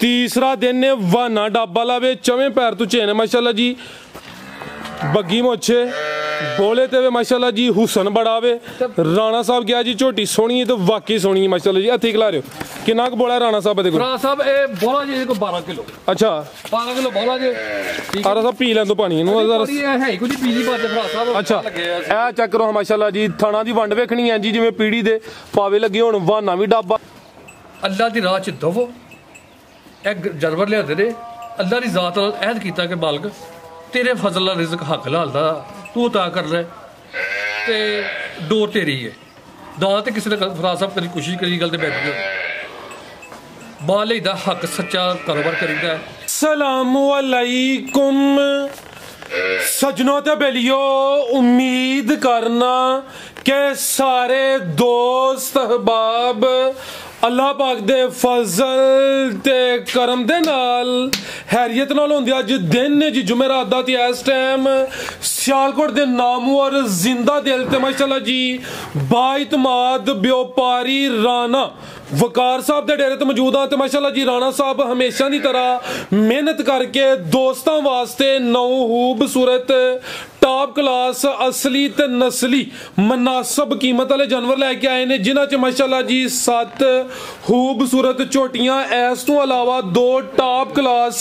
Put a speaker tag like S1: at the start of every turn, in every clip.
S1: तीसरा दिन ने वाना डाबा लावे चवें पैर तू चेन माशाल्लाह जी बग्गी मोछे बोले ते माशाल्लाह जी हुसन बड़ावे राणा साहब गया जी झोटी सोहनी तो वाकई सोहनी माशाल्लाह जी हथी खिला रहे हो कितना बोला राणा साहब देखो
S2: राणा साहब ए बोला जी को 12 किलो
S1: अच्छा
S2: 12 किलो बोला जी
S1: आरा साहब पी लें तो पानी नु
S2: है कुछ पीली बात है राणा साहब
S1: अच्छा ए चेक करो माशाल्लाह जी थाना दी वंड वेखनी है जी जिवें पीड़ी दे पावे लगे हुण वाना भी डाबा
S2: अल्लाह दी राह च दवो ए जानवर लिया दे अल्लाह दी जात नाल अहद कीता कि मालिक तेरे फजल दा रिज़्क हक हलाल दा तू अता कर ले ते डोर तेरी है दां ते किसी ने फराज साहब करी कोशिश करी गल ते बैठ गई बाले दा हक सच्चा कारोबार करीदा है।
S1: सलाम अलैकुम सजनों ते बेलियो उम्मीद करना के सारे दोस्त अहबाब अल्लाह पाक दे फजल ते करम दे नाल हैरियत नाल होंदे अज दिन ने जी जुमेरात दा ते इस टाइम सियालकोट दे नामवर जिंदा दिल ते माशाल्लाह जी बाइतमाद व्यापारी राणा वकार साहब दे डेरे ते मौजूद हाँ ते माशाल्लाह जी राणा साहब हमेशा की तरह मेहनत करके दोस्तों वास्ते खूबसूरत टॉप क्लास असली ते नस्ली मुनासब कीमत वाले जानवर लैके आए ने जिन्हां च माशाल्लाह जी 7 खूबसूरत झोटियां इस तो अलावा 2 टॉप क्लास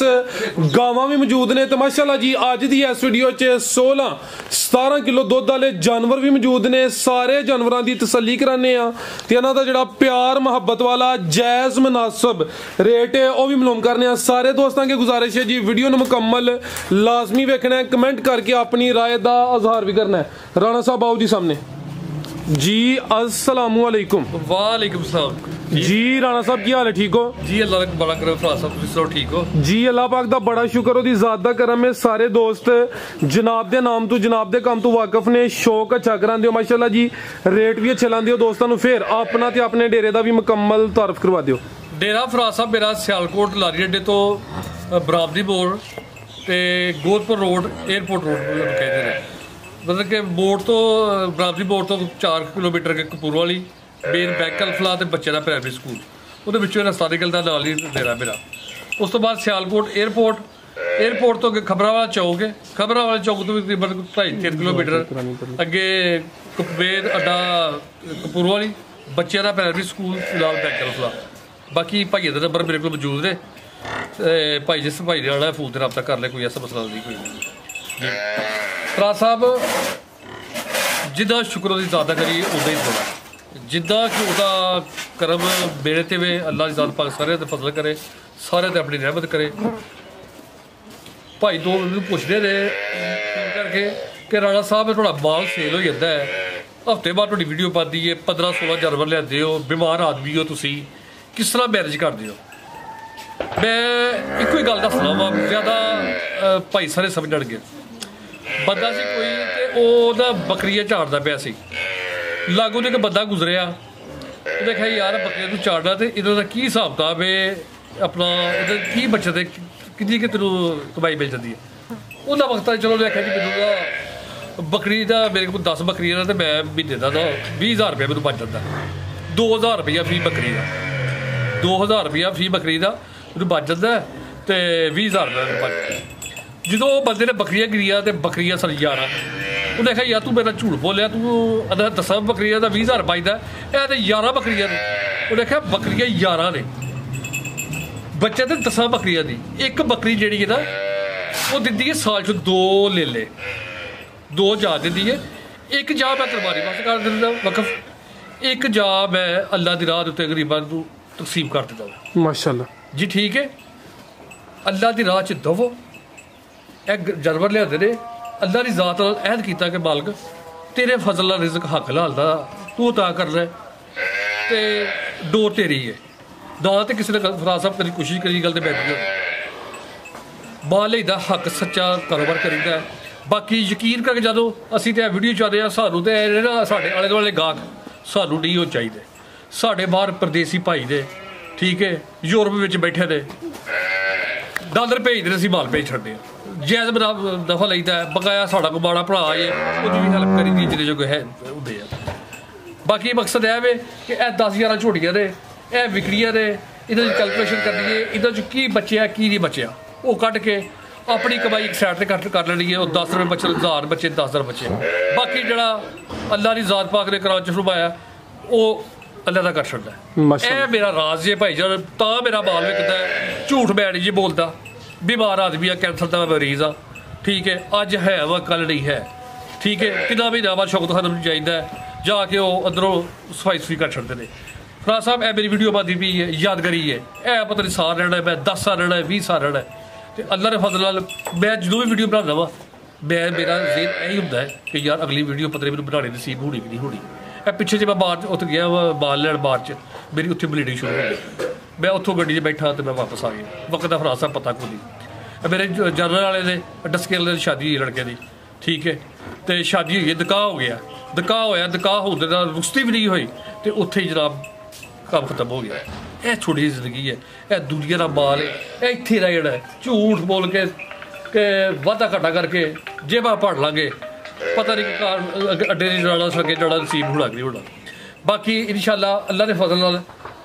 S1: गावां भी मौजूद ने ते माशाल्लाह जी अज दी इस वीडियो च 16-17 किलो दुध वाले जानवर भी मौजूद ने सारे जानवरां दी तसल्ली कराने आ ते इन्हां दा जिहड़ा प्यार मुहब्बत वाला जायज मुनासब रेट है वह भी मालूम करने सारे दोस्तों की गुजारिश है जी वीडियो ने मुकम्मल लाजमी वेखना है कमेंट करके अपनी राय दा इजहार भी करना है। राणा साहब आओ जी सामने जी अस्सलाम वालेकुम।
S2: वालेकुम सलाम
S1: जी राणा साहब की हाल है ठीक हो
S2: जी अल्लाह का बड़ा करे फराज साहब तुसीं सब ठीक हो
S1: जी अल्लाह पाक दा बड़ा शुक्र ओदी ज़ात दा करम है सारे दोस्त जनाब दे नाम तो जनाब दे काम तो वाकफ ने शौक अच्छा करांदे हो माशाल्लाह जी रेट भी अच्छे लांदे हो दोस्तों नु फिर अपना ते अपने डेरे दा भी मुकम्मल तारफ करवा दियो।
S2: डेरा फराज साहब मेरा सियालकोट लारी अड्डे तो बराबरी बोर्ड ते गोरपुर रोड एयरपोर्ट रोड कहते हैं मतलब कि बोर्ड तो बराबरी बोर्ड तो 4 किलोमीटर के कपूरवाली मेन बैंक अल्फला ते बच्चे का प्राइमरी स्कूल वो रस्ता निकलता नाल ही डेरा मेरा। उस तो बाद सियालकोट एयरपोर्ट तो अगे खबरावाला चौक है खबरावाला चौक तो तकरीबन 2.5-3 किलोमीटर अगे मेन अड्डा कपूरवाली बच्चे का प्राइमरी स्कूल फिलहाल बैंक अल्फला बाकी भाइयों का नंबर मेरे को मौजूद ने भाई जिस भाई ने आना फोन से रब्ता कर ले कोई ऐसा मसला नहीं कोई फराज साहब जिदा शुक्र की ज़्यादा करिए उदा ही थोड़ा जिदा कि वह करम मेरे ते वे अल्लाह की ज़ात पाक सारे फजल करे सारे ते अपनी रहमत करे। भाई दो पुछते रहे करके कि राणा साहब थोड़ा माल सेल हो जाता है हफ्ते बाद थोड़ी वीडियो पाती है 15-16 जानवर लियाते हो बीमार आदमी हो तुसी किस तरह मैनेज करते हो। मैं एक ही गल दसना वा ज़्यादा भाई सारे समझणगे बंदा से कोई तो वह बकरियां झाड़ता पाया सी लागू तो एक बंदा गुजरिया उन्हें कहा यार बकरियां तू झाड़ना तो इन्हों का की हिसाब किताब है अपना की बचत है कि तेन कमाई मिल जाती है उन्हें वक्त चलो मैं आख्या जी मैनू बकरी का मेरे को 10 बकरियां तो मैं महीने का 20,000 रुपया मैनू बच जाता 2,000 रुपया फी बकरी का 2,000 रुपया फी बकरी का मैनू बच जाता तो 20,000 रुपया बच जाता जो बंदे ने बकरियां गिरिया तो बकरियां सन 11 उन्हें कहा यार तू मेरा झूठ बोलिया तू 10 बकरियां का 20,000 बचता है तो 11 बकरियां ने उन्हें कहा बकरियां 11 ने बच्चे तो 10 बकरियां दी एक बकरी जी है ना वो दी है साल च 2 ले 2 जा दी है एक जा मैं कुरबानी वास्ते कर दिंदा वकफ एक जा मैं अल्लाह की राह उत्ते गरीबां नूं तकसीम कर दिंदा
S1: माशाअल्लाह
S2: जी ठीक है अल्लाह की राह च दवो एक जानवर लिया ने अल्लाह की जात नाल अहद कीता कि मालिक तेरे फजल दा रिज़्क हक हलाल दा तू अता कर ले ते डोर तेरी है दां ते किसी ने फराज साहब करी कोशिश करी गल ते बैठ गई बाले दा हक सच्चा कारोबार करीदा है। बाकी यकीन करके जदों असीं ते वीडियो चाहते हैं सानू तो ना साढ़े आले दुआले गाहक सानू नहीं हो चाहिए साढ़े बाहर परदेसी भाई ने ठीक है यूरोप में बैठे ने डॉलर भेजते असीं माल भेज छड्डे जैज दफा लईदा है बकाया साढ़ा कोई माड़ा भरा है उसकी भी हैल्प करी दी जिन्ने जो है होंदे आ। बाकी मकसद है वे कि 10-11 झोटियां ने ਇਹ ਵਿਕਰੀਆਂ ਨੇ, ਇਹਨਾਂ ਦੀ ਕੈਲਕੂਲੇਸ਼ਨ ਕਰਨੀ ਹੈ, ਇਹਨਾਂ 'ਚ ਕੀ ਬਚਿਆ ਕੀ ਨਹੀਂ ਬਚਿਆ, ਉਹ ਕੱਢ ਕੇ ਆਪਣੀ ਕਮਾਈ ਇੱਕ ਸਾਈਡ ਤੇ ਕੱਟ ਕਰ ਲੈਣੀ ਹੈ। ਉਹ 10 ਰੁਪਏ ਬਚੇ, 1000 ਬਚੇ, 10,000 ਬਚੇ, ਬਾਕੀ ਜਿਹੜਾ ਅੱਲਾ ਦੀ ਜ਼ਾਤ ਪਾਕ ਨੇ ਕੁਰਾਨ 'ਚ ਫਰਮਾਇਆ ਉਹ ਅੱਲਾ ਦਾ ਕਰ ਛੱਡਦਾ। ਇਹ ਮੇਰਾ ਰਾਜ਼ ਜੇ ਭਾਈ ਜਾਨ, ਤਾਂ ਮੇਰਾ ਮਾਲ ਵਿਕਦਾ, ਝੂਠ ਮੈਂ ਨਹੀਂ ਜੀ ਬੋਲਦਾ। ਬਿਮਾਰ ਆਦਮੀ ਆ, ਕੈਂਸਰ ਦਾ ਮਰੀਜ਼ ਆ, ਠੀਕ ਹੈ, ਅੱਜ ਹੈ ਵਾ ਕੱਲ ਨਹੀਂ ਹੈ, ਠੀਕ ਹੈ। ਕਿੰਨਾ ਮਹੀਨਾ ਬਾਅਦ ਸ਼ੌਕਤ ਖਾਨ ਨੂੰ ਚਾਹੀਦਾ ਜਾ ਕੇ ਉਹ ਅੰਦਰੋਂ ਸਫਾਈ ਕਰ ਛੱਡਦੇ ਨੇ। ਫਰਾਜ਼ ਸਾਹਿਬ ਇਹ ਮੇਰੀ ਵੀਡੀਓ ਬਣਦੀ ਪਈ ਹੈ, ਯਾਦਗਾਰੀ ਹੈ, ਇਹ ਪਤਾ ਨਹੀਂ ਸਾਲ ਰਹਿਣਾ, ਮੈਂ 10 ਸਾਲ ਰਹਿਣਾ, 20 ਸਾਲ ਰਹਿਣਾ, ਤੇ ਅੱਲਾ ਦੇ ਫਜ਼ਲ ਨਾਲ ਮੈਂ ਜਦੋਂ ਵੀ ਵੀਡੀਓ ਬਣਾਉਂਦਾ ਵਾ ਮੇਰਾ ਜ਼ੇਨ ਇਹੀ ਹੁੰਦਾ ਹੈ ਕਿ ਯਾਰ ਅਗਲੀ ਵੀਡੀਓ ਪਤਾ ਨਹੀਂ ਮੈਨੂੰ ਬਣਾਉਣੀ ਨਸੀਬ ਹੋਣੀ ਕਿ ਨਹੀਂ ਹੋਣੀ। ਇਹ ਪਿੱਛੇ ਜੇ ਮੈਂ ਬਾਹਰ ਉੱਥੇ ਗਿਆ ਵਾ ਬਾਲ ਲੈਣ, ਬਾਹਰ 'ਚ ਮੇਰੀ ਉੱਥੇ ਬਲੀਡਿੰਗ ਸ਼ੁਰੂ ਹੋ ਗਈ, ਮੈਂ ਉੱਥੋਂ ਗੱਡੀ 'ਚ ਬੈਠਾ ਤੇ ਮੈਂ ਵਾਪਸ ਆ ਗਿਆ। ਵਕਤ ਦਾ ਫਰਾਜ਼ ਸਾਹਿਬ ਪਤਾ ਕੋਈ ਨਹੀਂ। ਮੇਰੇ ਜਨਰਲ ਵਾਲੇ ਦੇ ਡਸਕੇਲ ਦੀ ਸ਼ਾਦੀ ਹੋਈ ਲੜਕੇ ਦੀ, ਠੀਕ ਹੈ, ਤੇ ਸ਼ਾਦੀ ਹੋਈ, ਦਕਾਹ ਹੋ ਗਿਆ, ਦਕਾਹ ਹੋਇਆ, ਦਕਾਹ ਹੋਣ ਦੇ ਨਾਲ ਰੁਸਤੀ ਵੀ ਨਹੀਂ ਹੋਈ, ਤੇ ਉੱਥੇ ਹੀ ਜਨਾਬ ਕੰਮ ਖਤਮ ਹੋ ਗਿਆ। ਇਹ ਛੋਟੀ ਜਿਹੀ ਜ਼ਿੰਦਗੀ ਹੈ, ਇਹ ਦੁਨੀਆ ਦਾ ਮਾਲ ਹੈ, ਇਹ ਇੱਥੇ ਦਾ ਜਿਹੜਾ ਝੂਠ ਬੋਲ ਕੇ ਵਾਧਾ ਘਾਟਾ ਕਰਕੇ ਜੇਬਾਂ ਭਰ ਲਾਂਗੇ, ਪਤਾ ਨਹੀਂ ਅੱਡੇ ਦੀ ਜਾਣਾ ਸਕੇ ਜਾਣਾ ਨਸੀਬ ਹੋਣਾ ਕਿ ਨਹੀਂ ਹੋਣਾ। ਬਾਕੀ ਇਨਸ਼ਾਅੱਲਾ ਅੱਲਾ ਦੇ ਫਜ਼ਲ ਨਾਲ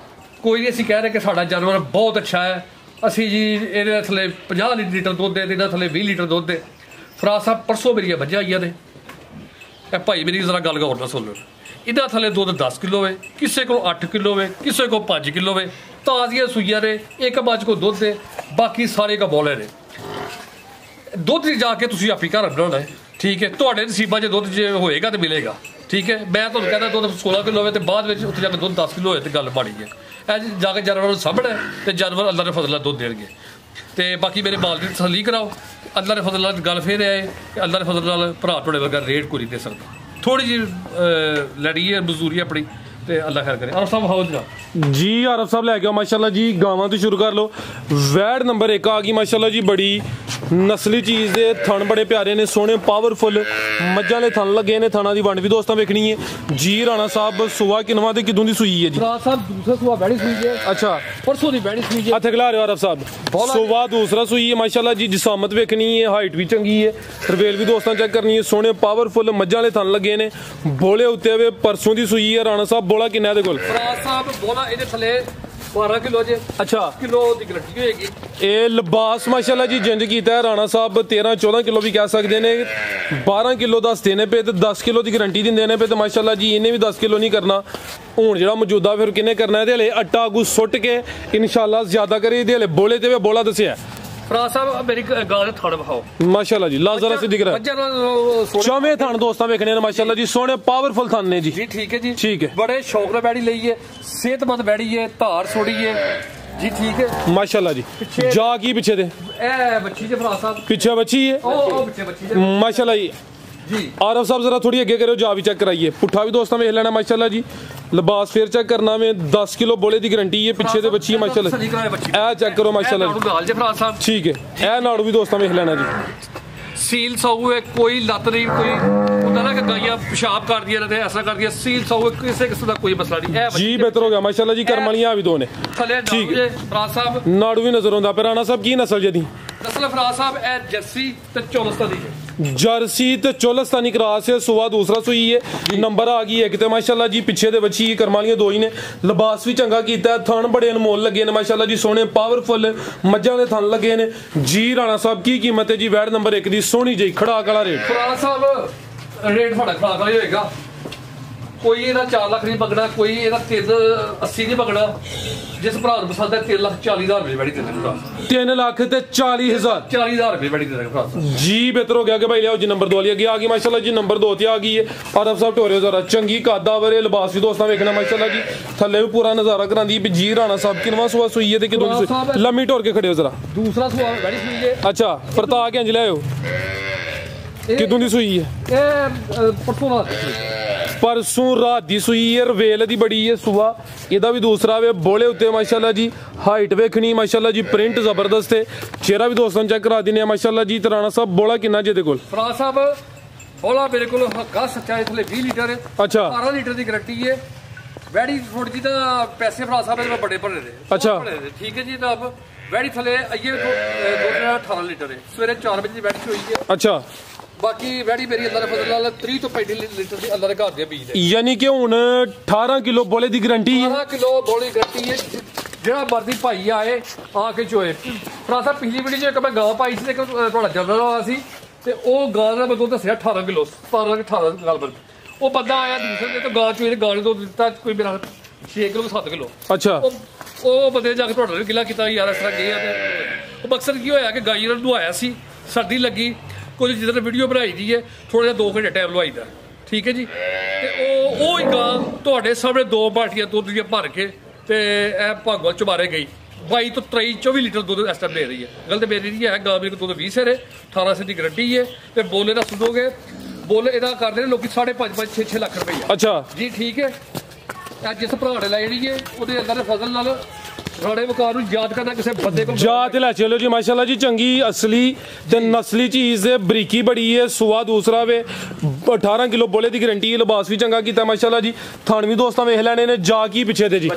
S2: ਕੋਈ ਨਹੀਂ ਅਸੀਂ ਕਹਿ ਰਹੇ ਕਿ ਸਾਡਾ ਜਾਨਵਰ ਬਹੁਤ ਅੱਛਾ ਹੈ, ਅਸੀਂ ਜੀ ਇਹਦੇ ਥੱਲੇ 50 ਲੀਟਰ ਦੁੱਧ ਦੇ, ਇਹਨਾਂ ਥੱਲੇ 20 ਲੀਟਰ ਦੁੱਧ ਦੇ। ਫਰਾਜ਼ ਸਾਹਿਬ ਪਰਸੋਂ ਮੇਰੀਆਂ ਮੱਝਾਂ ਆਈਆਂ ਨੇ, ਇਹ ਭਾਈ ਮੇਰੀ ਜ਼ਰਾ ਗੱਲ ਗੌਰ ਨਾਲ ਸੁਣ ਲਓ। ਇਹਦਾ ਥੱਲੇ ਦੁੱਧ 10 ਕਿਲੋ ਹੈ, ਕਿਸੇ ਕੋਲ 8 ਕਿਲੋ ਹੈ, ਕਿਸੇ ਕੋਲ 5 ਕਿਲੋ ਹੈ, ਤਾਜ਼ੀਆਂ ਸੂਈਆਂ ਨੇ, ਇੱਕ ਮੱਝ ਕੋਲ ਦੁੱਧ ਹੈ, ਬਾਕੀ ਸਾਰੇ ਕਬੌਲੇ ਨੇ। ਦੁੱਧ ਜਾ ਕੇ ਤੁਸੀਂ ਆਪੀ ਘਰ ਬਣਾਉਣਾ ਹੈ, ਠੀਕ ਹੈ, ਤੁਹਾਡੇ ਨਸੀਬਾਂ 'ਚ ਦੁੱਧ ਜੇ ਹੋਏਗਾ ਤਾਂ ਮਿਲੇਗਾ, ਠੀਕ ਹੈ। ਮੈਂ ਤੁਹਾਨੂੰ ਕਹਿੰਦਾ ਦੁੱਧ 16 ਕਿਲੋ ਹੋਵੇ ਤੇ ਬਾਅਦ ਵਿੱਚ ਉੱਥੇ ਜਾ ਕੇ ਦੁੱਧ 10 ਕਿਲੋ ਹੋਏ ਤੇ ਗੱਲ ਮਾੜੀ ਹੈ। ਇਹ ਜਾ ਕੇ ਜਾਨਵਰਾਂ ਨੂੰ ਸਾਂਭਣਾ ਤੇ ਜਾਨਵਰ ਅੱਲਾ ਦੇ ਫਜ਼ਲ ਨਾਲ ਦੁੱਧ ਦੇਣਗੇ। ਤੇ ਬਾਕੀ ਮੇਰੇ ਮਾਲ ਦੀ ਤਸੱਲੀ ਕਰਾਓ, ਅੱਲਾ ਦੇ ਫਜ਼ਲ ਨਾਲ ਗੱਲ ਫੇਰ ਆਏ ਕਿ ਅੱਲਾ ਦੇ ਫਜ਼ਲ ਨਾਲ ਭਰਾ ਤੁਹਾਡੇ ਵਰਗਾ ਰੇਟ ਕੋਈ ਨਹੀਂ ਦੇ ਸਕਦਾ। ਥੋੜੀ ਜਿਹੀ ਲੜੀ ਹੈ ਮਜ਼ਦੂਰੀ ਆਪਣੀ, ਤੇ ਅੱਲਾ ਖੈਰ ਕਰੇ। ਆਰਫ ਸਾਹਿਬ ਹਾਉ
S1: ਜੀ, ਆਰਫ ਸਾਹਿਬ ਲੈ ਕੇ ਆਓ ਮਾਸ਼ਾਅੱਲਾ ਜੀ। ਗਾਵਾਂ ਤੋਂ ਸ਼ੁਰੂ ਕਰ ਲਓ। ਵੈੜ ਨੰਬਰ 1 ਆ ਗਈ ਮਾਸ਼ਾਅੱਲਾ ਜੀ, ਬੜੀ ਨਸਲੀ ਚੀਜ਼ ਦੇ ਥਣ ਬੜੇ ਪਿਆਰੇ ਨੇ, ਸੋਹਣੇ ਪਾਵਰਫੁਲ ਮੱਝਾਂ ਦੇ ਥਣ ਲੱਗੇ ਨੇ। ਥਣਾ ਦੀ ਵੰਡ ਵੀ ਦੋਸਤਾਂ ਵੇਖਣੀ ਹੈ ਜੀ। ਰਾਣਾ ਸਾਹਿਬ ਸੁਆ ਕਿਨਵਾ ਤੇ ਕਿਦੋਂ ਦੀ ਸੂਈ ਹੈ ਜੀ?
S2: ਫਰਾਜ਼ ਸਾਹਿਬ ਦੂਸਰਾ ਸੁਆ ਬੈੜੀ ਸੂਈ ਹੈ।
S1: ਅੱਛਾ,
S2: ਪਰਸੋਂ ਦੀ ਬੈੜੀ ਸੂਈ ਹੈ।
S1: ਹੱਥ ਖਿਲਾ ਰਹੇ ਹੋ ਆਰਫ ਸਾਹਿਬ, ਸੁਆ ਦੂਸਰਾ ਸੂਈ ਹੈ ਮਾਸ਼ਾਅੱਲਾ ਜੀ। ਜਿਸਾਮਤ ਵੇਖਣੀ ਹੈ, ਹਾਈਟ ਵੀ ਚੰਗੀ ਹੈ, ਰਵੇਲ ਵੀ ਦੋਸਤਾਂ ਚੈੱਕ ਕਰਨੀ ਹੈ। ਸੋਹਣੇ ਪਾਵਰਫੁਲ ਮੱਝਾਂ ਦੇ ਥਣ ਲੱਗੇ ਨੇ, ਬੋਲੇ ਉੱਤੇ ਵੇ ਪਰਸੋਂ ਦੀ ਸੂਈ ਹੈ। ਰਾਣਾ ਸਾਹਿਬ ਬੋਲਾ ਕਿੰਨਾ ਇਹਦੇ ਕੋਲ?
S2: ਫਰਾਜ਼ ਸਾਹਿਬ ਬੋਲਾ ਇਹਦੇ ਥੱਲੇ 12 ਕਿਲੋ ਜੇ।
S1: ਅੱਛਾ,
S2: ਕਿਲੋ ਦੀ ਗਰੰਟੀ ਹੋਏਗੀ।
S1: ਇਹ ਲਿਬਾਸ ਮਾਸ਼ਾਅੱਲਾ ਜੀ ਜਿੰਜ ਕੀਤਾ ਹੈ ਰਾਣਾ ਸਾਹਿਬ, 13-14 ਕਿਲੋ ਵੀ ਕਹਿ ਸਕਦੇ ਨੇ, 12 ਕਿਲੋ ਦੱਸਦੇ ਨੇ ਪਏ ਤੇ 10 ਕਿਲੋ ਦੀ ਗਰੰਟੀ ਦਿੰਦੇ ਨੇ ਪਏ। ਤੇ ਮਾਸ਼ਾਅੱਲਾ ਜੀ ਇਹਨੇ ਵੀ 10 ਕਿਲੋ ਨਹੀਂ ਕਰਨਾ ਹੁਣ, ਜਿਹੜਾ ਮੌਜੂਦਾ ਫਿਰ ਕਿੰਨੇ ਕਰਨਾ ਇਹਦੇ ਹਲੇ ਆਟਾ ਆਗੂ ਸੁੱਟ ਕੇ ਇਨਸ਼ਾਅੱਲਾ ਜ਼ਿਆਦਾ ਕਰੇ। ਇਹਦੇ ਹਲੇ ਬੋਲੇ ਤੇ ਬੋਲਾ ਦੱਸਿਆ।
S2: ਫਰਾਜ਼ ਸਾਹਿਬ ਮੇਰੀ ਗਾਂ ਦੇ ਥਣ ਵਿਖਾਓ ਮਾਸ਼ਾਅੱਲਾ
S1: ਜੀ, ਲਾਜ਼ਰਾ ਸਿੱਧੀ ਕਰਾ ਚੌਵੇਂ ਥਣ ਦੋਸਤਾਂ ਵੇਖਣੇ ਨੇ ਮਾਸ਼ਾਅੱਲਾ ਜੀ, ਸੋਹਣੇ ਪਾਵਰਫੁਲ ਥਣ ਨੇ ਜੀ।
S2: ਠੀਕ ਹੈ ਜੀ,
S1: ਠੀਕ ਹੈ,
S2: ਬੜੇ ਸ਼ੌਕ ਨਾਲ ਬੈੜੀ ਲਈ ਹੈ, ਸਿਹਤਮੰਦ ਬੈੜੀ ਹੈ, ਧਾਰ ਛੋੜੀ ਹੈ ਜੀ, ਠੀਕ ਹੈ
S1: ਮਾਸ਼ਾਅੱਲਾ ਜੀ। ਜਾ ਕੀ ਪਿੱਛੇ ਤੇ
S2: ਇਹ ਬੱਚੀ ਜੇ ਫਰਾਜ਼ ਸਾਹਿਬ,
S1: ਪਿੱਛੇ ਬੱਚੀ ਹੈ
S2: ਉਹ ਪਿੱਛੇ ਬੱਚੀ ਜੇ
S1: ਮਾਸ਼ਾਅੱਲਾ ਜੀ। आरफ साहब जरा थोड़ी अगे करो, जा भी चेक कराइए। पुट्ठा भी दोस्तों वेख लेना माशाल्लाह जी। लिबास फिर चेक करना में 10 किलो बोले की गारंटी है। पीछे दे बच्ची है माशाल्लाह, ए चेक करो माशाल्लाह, ठीक है। ए नाड़ू भी दोस्तों वेख लेना जी।
S2: सील साहू है, कोई लत नहीं, कोई होता ना कि गाइयां पेशाब कर दिया रहते ऐसा कर दिया। सील साहू है, किसी किस्म का कोई मसला नहीं है
S1: जी। बेहतर हो गया माशाल्लाह जी। करमलियां भी दो ने, ठीक है।
S2: फराज साहब
S1: नाड़ू भी नजर आंदा। राणा साहब की नस्ल जदी
S2: नस्ल फराज साहब ए जर्सी ते चोलस्तानी है।
S1: जर्सी ते चोलस्तानी क्रॉस है। सुबह दूसरा सुई है, नंबर आ गई एक ते माशाल्लाह जी। पीछे दे बच्ची करमालियां दो ही ने। लिबास भी चंगा कीता है, थन बड़े अनमोल लगे ने माशाल्लाह जी, सोहने पावरफुल मज्जां दे थन लगे ने जी। राणा साहब की कीमत है जी वैड़ नंबर 1 दी? सोहनी जी खड़ाक वाला रेट।
S2: फराज साहब रेट साडा खड़ाक वाला ही होएगा। कोई ਇਹਦਾ 4 ਲੱਖ ਨਹੀਂ ਮੰਗਣਾ, ਕੋਈ ਇਹਦਾ 380 ਨਹੀਂ ਮੰਗਣਾ। ਜਿਸ ਭਰਾ ਨੂੰ ਪਸੰਦ ਹੈ 3,40,000 ਰੁਪਏ ਬੈੜੀ ਦੇ ਦੇਣਾ।
S1: 3,40,000
S2: 40,000 ਰੁਪਏ ਬੈੜੀ ਦੇ ਦੇਣਾ
S1: जी। बेहतर हो गया कि भाई लियाओ जी। नंबर 2 वाली आ गई माशाल्लाह जी। नंबर 2 ते आ गई है। आरफ साहब टोरे जरा चंगी कादा वरे लिबास भी दोस्तों वेखना माशाल्लाह जी। थल्ले भी पूरा नजारा करांदी भी जी। राणा साहब किनवा सुआ सुई है ते किदों लम्मी टोर के खड़े हो जरा।
S2: दूसरा सुआ बड़ी सुई है।
S1: अच्छा, परता के अंज लाओ किदों दी सुई है? परसों रात दी सुई है। रवेल दी बड़ी है सुआ। ਇਹਦਾ ਵੀ ਦੂਸਰਾ ਵੇ ਬੋਲੇ ਉੱਤੇ ਮਾਸ਼ਾਅੱਲਾ ਜੀ। ਹਾਈਟ ਵੇਖਣੀ ਮਾਸ਼ਾਅੱਲਾ ਜੀ, ਪ੍ਰਿੰਟ ਜ਼ਬਰਦਸਤ ਹੈ। ਚਿਹਰਾ ਵੀ ਦੋਸਤਾਂ ਚੈੱਕ ਕਰਾ ਦਿੰਨੇ ਆ ਮਾਸ਼ਾਅੱਲਾ ਜੀ। ਰਾਣਾ ਸਾਹਿਬ ਬੋਲਾ ਕਿੰਨਾ ਜੇ ਦੇ ਕੋਲ?
S2: ਫਰਾਜ਼ ਸਾਹਿਬ ਬੋਲਾ ਮੇਰੇ ਕੋਲ ਹੱਕਾ ਸੱਚਾ ਹੈ, ਥਲੇ 20 ਲੀਟਰ ਹੈ।
S1: ਅੱਛਾ,
S2: 12 ਲੀਟਰ ਦੀ ਗਾਰੰਟੀ ਹੈ। ਵੈੜੀ ਥੋੜੀ ਜੀ ਤਾਂ ਪੈਸੇ ਫਰਾਜ਼ ਸਾਹਿਬ ਦੇ ਬੜੇ ਭਰੇ ਨੇ।
S1: ਅੱਛਾ,
S2: ਠੀਕ ਹੈ ਜੀ। ਜਨਾਬ ਵੈੜੀ ਥਲੇ ਆਈਏ 18 ਲੀਟਰ ਹੈ। ਸਵੇਰੇ 4 ਵਜੇ ਦੀ ਵੈੜੀ ਹੋਈ ਹੈ।
S1: ਅੱਛਾ,
S2: बाकी वैड़ी मेरी अल्लाह दे फजल नाल 30 ਤੋਂ 35 ਲੀਟਰ ਦੀ ਅੱਲਾ ਦੇ ਘਰ ਦੇ ਬੀਜ ਨੇ
S1: ਯਾਨੀ ਕਿ ਹੁਣ 18 ਕਿਲੋ ਬੋਲੇ ਦੀ ਗਾਰੰਟੀ ਹੈ
S2: 18 ਕਿਲੋ ਬੋਲੀ ਗਾਰੰਟੀ ਹੈ ਜਿਹੜਾ ਮਰਦੀ ਭਾਈ ਆਏ ਆ ਕੇ ਚੋਏ ਭਰਾ ਸਾਹਿਬ ਪਿਛਲੀ ਵੀਡੀਓ 'ਚ ਇੱਕ ਮੈਂ ਗਾਂ ਪਾਈ ਸੀ ਤੇ ਤੁਹਾਡਾ ਜਨਰਲ ਹੋਇਆ ਸੀ ਤੇ ਉਹ ਗਾਂ ਦਾ ਮੈਂ ਦੁੱਧ ਦੱਸਿਆ 18 ਕਿਲੋ 17 18 ਗੱਲ ਬਣ ਉਹ ਬੰਦਾ ਆਇਆ ਦੂਸਰੇ ਤੋਂ ਗਾਂ ਚੋਏ ਗਾਂ ਨੂੰ ਦੁੱਧ ਦਿੱਤਾ ਕੋਈ ਮੇਰਾ 6 ਕਿਲੋ 7 ਕਿਲੋ
S1: ਅੱਛਾ
S2: ਉਹ ਬੰਦੇ ਜਾ ਕੇ ਤੁਹਾਡਾ ਵੀ ਗਿਲਾ ਕੀਤਾ ਯਾਰ ਇਸ ਤਰ੍ਹਾਂ ਗਏ ਆ ਤੇ ਉਹ ਮਕਸਦ ਕੀ ਹੋਇਆ ਕਿ ਗਾਈ ਨੂੰ ਨਵਾਇਆ ਸੀ ਸਰਦੀ ਲੱਗੀ ਕੁਝ ਜਿੱਦਾਂ ਵੀਡੀਓ ਬਣਾਈ ਦੀ ਹੈ ਥੋੜਾ ਜਿਹਾ 2 ਘੰਟੇ ਟਾਈਮ ਲਵਾਈਦਾ ਠੀਕ ਹੈ ਜੀ ਤੇ ਉਹ ਹੀ ਗਾਂ ਤੁਹਾਡੇ ਸਾਹਮਣੇ 2 ਬਾਟੀਆਂ ਦੁੱਧ ਦੀਆਂ ਭਰ ਕੇ ਤੇ ਇਹ ਭਾਗਵਤ ਚੁਬਾਰੇ ਗਈ 22 ਤੋਂ 23 24 ਲੀਟਰ ਦੁੱਧ ਇਸ ਟਾਈਮ ਦੇ ਰਹੀ ਹੈ ਗੱਲ ਤੇ ਮੇਰੀ ਨਹੀਂ ਹੈ ਗਾਂ ਮੇਰੇ ਕੋਲ ਦੁੱਧ 20 ਸਿਰ ਹੈ 18 ਸਿਰ ਦੀ ਗਰੰਟੀ ਹੈ ਤੇ ਬੋਲੇ ਦਾ ਸੁਣੋਗੇ ਬੋਲੇ ਇਹਦਾ ਕਰਦੇ ਨੇ ਲੋਕੀ 5.5 6 ਲੱਖ ਰੁਪਏ
S1: ਅੱਛਾ
S2: ਜੀ ਠੀਕ ਹੈ ਇਹ ਜਿਸ ਭਰਾ ਨੇ ਲੈ ਜਿਹੜੀ ਹੈ ਉਹਦੇ ਅੰਦਰ ਦੇ ਫਜ਼ਲ ਨਾਲ ਰਾੜੇ ਵਕਾਰ ਨੂੰ ਯਾਦ ਕਰਨਾ ਕਿਸੇ ਬੰਦੇ ਕੋਲ
S1: ਜਾਤ ਲੈ ਚਲੋ ਜੀ ਮਾਸ਼ਾਅੱਲਾ ਜੀ ਚੰਗੀ ਅਸਲੀ ਤੇ ਨਸਲੀ ਚੀਜ਼ ਹੈ ਬਰੀਕੀ ਬੜੀ ਹੈ ਸੁਆ ਦੂਸਰਾ ਵੇ 18 ਕਿਲੋ ਬੋਲੇ ਦੀ ਗਾਰੰਟੀ ਹੈ ਲਿਬਾਸ ਵੀ ਚੰਗਾ ਕੀਤਾ ਮਾਸ਼ਾਅੱਲਾ ਜੀ ਥਾਣਵੀ ਦੋਸਤਾਂ ਵੇਖ ਲੈਣੇ ਨੇ ਜਾ ਕੀ ਪਿੱਛੇ ਤੇ ਜੀ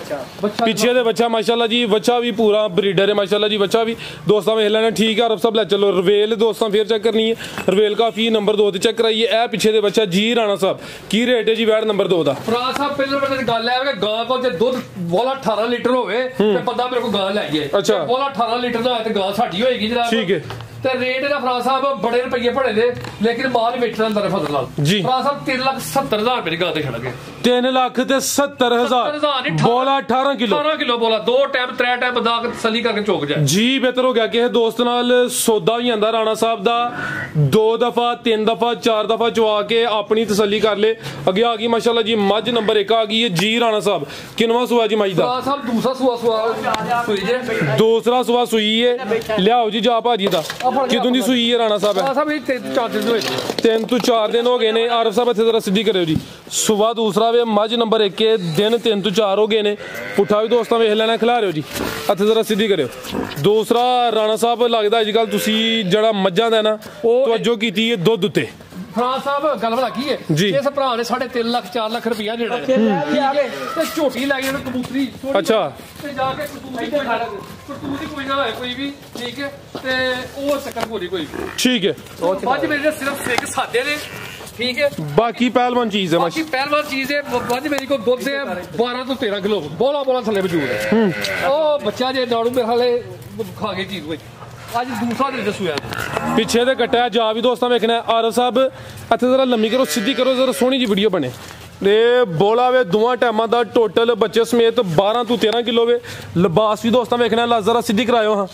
S1: ਪਿੱਛੇ ਦੇ ਬੱਚਾ ਮਾਸ਼ਾਅੱਲਾ ਜੀ ਬੱਚਾ ਵੀ ਪੂਰਾ ਬਰੀਡਰ ਹੈ ਮਾਸ਼ਾਅੱਲਾ ਜੀ ਬੱਚਾ ਵੀ ਦੋਸਤਾਂ ਵੇਖ ਲੈਣੇ ਠੀਕ ਹੈ ਰਬ ਸਭ ਲੈ ਚਲੋ ਰਵੇਲ ਦੋਸਤਾਂ ਫੇਰ ਚੈੱਕ ਕਰਨੀ ਹੈ ਰਵੇਲ ਕਾਫੀ ਨੰਬਰ 2 ਤੇ ਚੈੱਕ ਕਰਾਈਏ ਇਹ ਪਿੱਛੇ ਦੇ ਬੱਚਾ ਜੀ ਰਾਣਾ ਸਾਹਿਬ ਕੀ ਰੇਟ ਹੈ ਜੀ ਵੈਟ ਨੰਬਰ 2 ਦਾ
S2: ਫਰਾ ਸਾਹਿਬ ਪਹਿਲਾਂ ਬੰਦੇ ਦੀ ਗੱਲ ਹੈ ਕਿ ਗਾਂ ਕੋਲ ਜੇ ਦੁੱਧ ਬੋਲਾ 18 ਲੀਟਰ ਹੋਵੇ ਤੇ ਬੰਦਾ ਮੇਰੇ ਕੋਲ ਗਾਂ ਲੈ ਜਾਏ
S1: ਅੱਛਾ
S2: ਬੋਲਾ 18 ਲੀਟਰ ਦਾ ਤੇ ਗਾਂ ਸਾਡੀ ਹੋਏਗੀ ਜਨਾਬ
S1: ਠੀਕ ਹੈ
S2: ਤੇ ਰੇਟ ਇਹਦਾ ਫਰਾ ਸਾਹਿਬ ਬੜੇ ਰੁਪਏ ਭੜੇ ਦੇ ਲੇਕਿਨ ਮਾਲ ਵੇਚਣ ਦਾ ਫਜ਼ਲ ਨਾਲ
S1: ਜੀ
S2: ਫਰਾ ਸਾਹਿਬ 3,70,000 ਰੁਪਏ ਦੀ ਗਾਂ ਦੇ ਖੜਾਂਗੇ
S1: 3 ਲੱਖ ਤੇ 70,000 ਬੋਲਾ 18 ਕਿਲੋ
S2: 18 ਕਿਲੋ ਬੋਲਾ 2 ਟਾਈਮ 3 ਟਾਈਮ ਬੰਦਾ ਤਸੱਲੀ ਕਰਕੇ ਚੁੱਕ ਜਾਏ
S1: ਜੀ ਬਿਹਤਰ ਹੋ ਗਿਆ ਕਿਸੇ ਦੋਸਤ ਨਾਲ ਸੌਦਾ ਵੀ ਆਂਦਾ ਰਾਣਾ ਸਾਹਿਬ ਦਾ 2 ਦਫਾ 3 ਦਫਾ 4 ਦਫਾ ਚਵਾ ਕੇ ਆਪਣੀ ਤਸੱਲੀ ਕਰ ਲੇ ਅੱਗੇ ਆ ਗਈ ਮਾਸ਼ਾਅੱਲਾ ਜੀ ਮੱਝ ਨੰਬਰ 1 ਆ ਗਈ ਹੈ ਜੀ ਰਾਣਾ ਸਾਹਿਬ ਕਿੰਨਵਾਂ ਸੂਆ ਜੀ ਮੱਝ ਦਾ
S2: ਫਰਾ ਸਾਹਿਬ ਦੂਸਰਾ ਸੂਆ ਸੂਈ ਜੇ
S1: ਦੂਸਰਾ ਸੂਆ ਸੂਈ ਹੈ ਲਿਆਓ ਜੀ ਜਾ ਭਾਜੀ ਦਾ ਕਿਦੋਂ ਦੀ ਸੂਈ ਹੈ ਰਾਣਾ ਸਾਹਿਬ
S2: ਫਰਾ ਸਾਹਿਬ ਇਹ 4 ਦਿਨ ਹੋਏ
S1: 3 ਤੋਂ 4 ਦਿਨ ਹੋ ਗਏ ਨੇ ਆਰਫ ਸਾਹਿਬ ਇੱਥੇ ਜ਼ਰਾ ਸਿੱਧੀ ਕਰਿਓ ਜੀ ਸੂਆ ਦੂਸਰਾ ਵੇ ਮੱਝ ਨੰਬਰ 1 ਹੈ ਦਿਨ 3 ਤੋਂ 4 ਹੋ ਗਏ ਨੇ ਪੁੱਠਾ ਵੀ ਦੋਸਤਾਂ ਵੇਖ ਲੈਣਾ ਖਿਲਾ ਰਿਓ ਜੀ ਇੱਥੇ ਜ਼ਰਾ ਸਿੱਧੀ ਕਰਿਓ ਦੂਸਰਾ ਰਾਣਾ ਸਾਹਿਬ ਲੱਗਦਾ ਅੱਜ ਕੱਲ ਤੁਸੀਂ ਜਿਹੜਾ ਮੱਝਾਂ ਦਾ ਨਾ ਉਹ ਤਵੱਜੋ ਕੀਤੀ ਹੈ ਦੁੱਧ ਉੱਤੇ
S2: ਫਰਾ ਸਾਹਿਬ ਗੱਲ ਬਣਾ ਕੀ ਹੈ ਇਸ ਭਰਾ ਨੇ 3.5 ਲੱਖ 4 ਲੱਖ ਰੁਪਇਆ ਜਿਹੜਾ ਤੇ ਝੋਟੀ ਲੈ ਗਏ ਕਬੂਤਰੀ
S1: ਅੱਛਾ
S2: ਤੇ ਜਾ ਕੇ ਕਬੂਤਰੀ ਕੋਈ ਨਾ ਹੋਏ ਕੋਈ ਵੀ ਠੀਕ ਹੈ ਤੇ ਉਹ ਚੱਕਰ ਕੋਈ ਵੀ
S1: ਠੀਕ ਹੈ
S2: ਮੱਝ ਮੇਰੇ ਸਿਰਫ ਸਿੱਖ ਸਾਦੇ ਨੇ ਠੀਕ ਹੈ
S1: ਬਾਕੀ ਪਹਿਲਵਾਨ ਚੀਜ਼ ਹੈ
S2: ਬਾਕੀ ਪਹਿਲਵਾਨ ਚੀਜ਼ ਹੈ ਮੱਝ ਮੇਰੀ ਕੋਲ ਦੁੱਧ ਹੈ 12 ਤੋਂ 13 ਕਿਲੋ ਬੋਲਾ ਥੱਲੇ ਵਜੂਦ ਹੈ ਉਹ ਬੱਚਾ ਜੇ ਨਾੜੂ ਮੇਰੇ ਹਾਲੇ ਖਾ ਕੇ ਚੀਜ਼ ਹੋਈ ਅੱਜ ਦੂਸਰਾ ਦਿਨ ਦੱਸੂਆ
S1: ਪਿੱਛੇ ਦੇ ਕੱਟਿਆ ਜਾ ਵੀ ਦੋਸਤਾਂ ਵੇਖਣਾ ਆਰਫ ਸਾਹਿਬ ਇੱਥੇ ਜ਼ਰਾ ਲੰਮੀ ਕਰੋ ਸਿੱਧੀ ਕਰੋ ਜ਼ਰਾ ਸੋਹਣੀ ਜੀ ਵੀਡੀਓ ਬਣੇ ਤੇ ਬੋਲਾ ਵੇ ਦੋਵਾਂ ਟਾਈਮਾਂ ਦਾ ਟੋਟਲ ਬੱਚੇ ਸਮੇਤ 12 ਤੋਂ 13 ਕਿਲੋ ਵੇ ਲਿਬਾਸ ਵੀ ਦੋਸਤਾਂ ਵੇਖਣਾ ਲਾ ਜ਼ਰਾ ਸਿੱਧੀ ਕਰਾਇਓ ਹਾਂ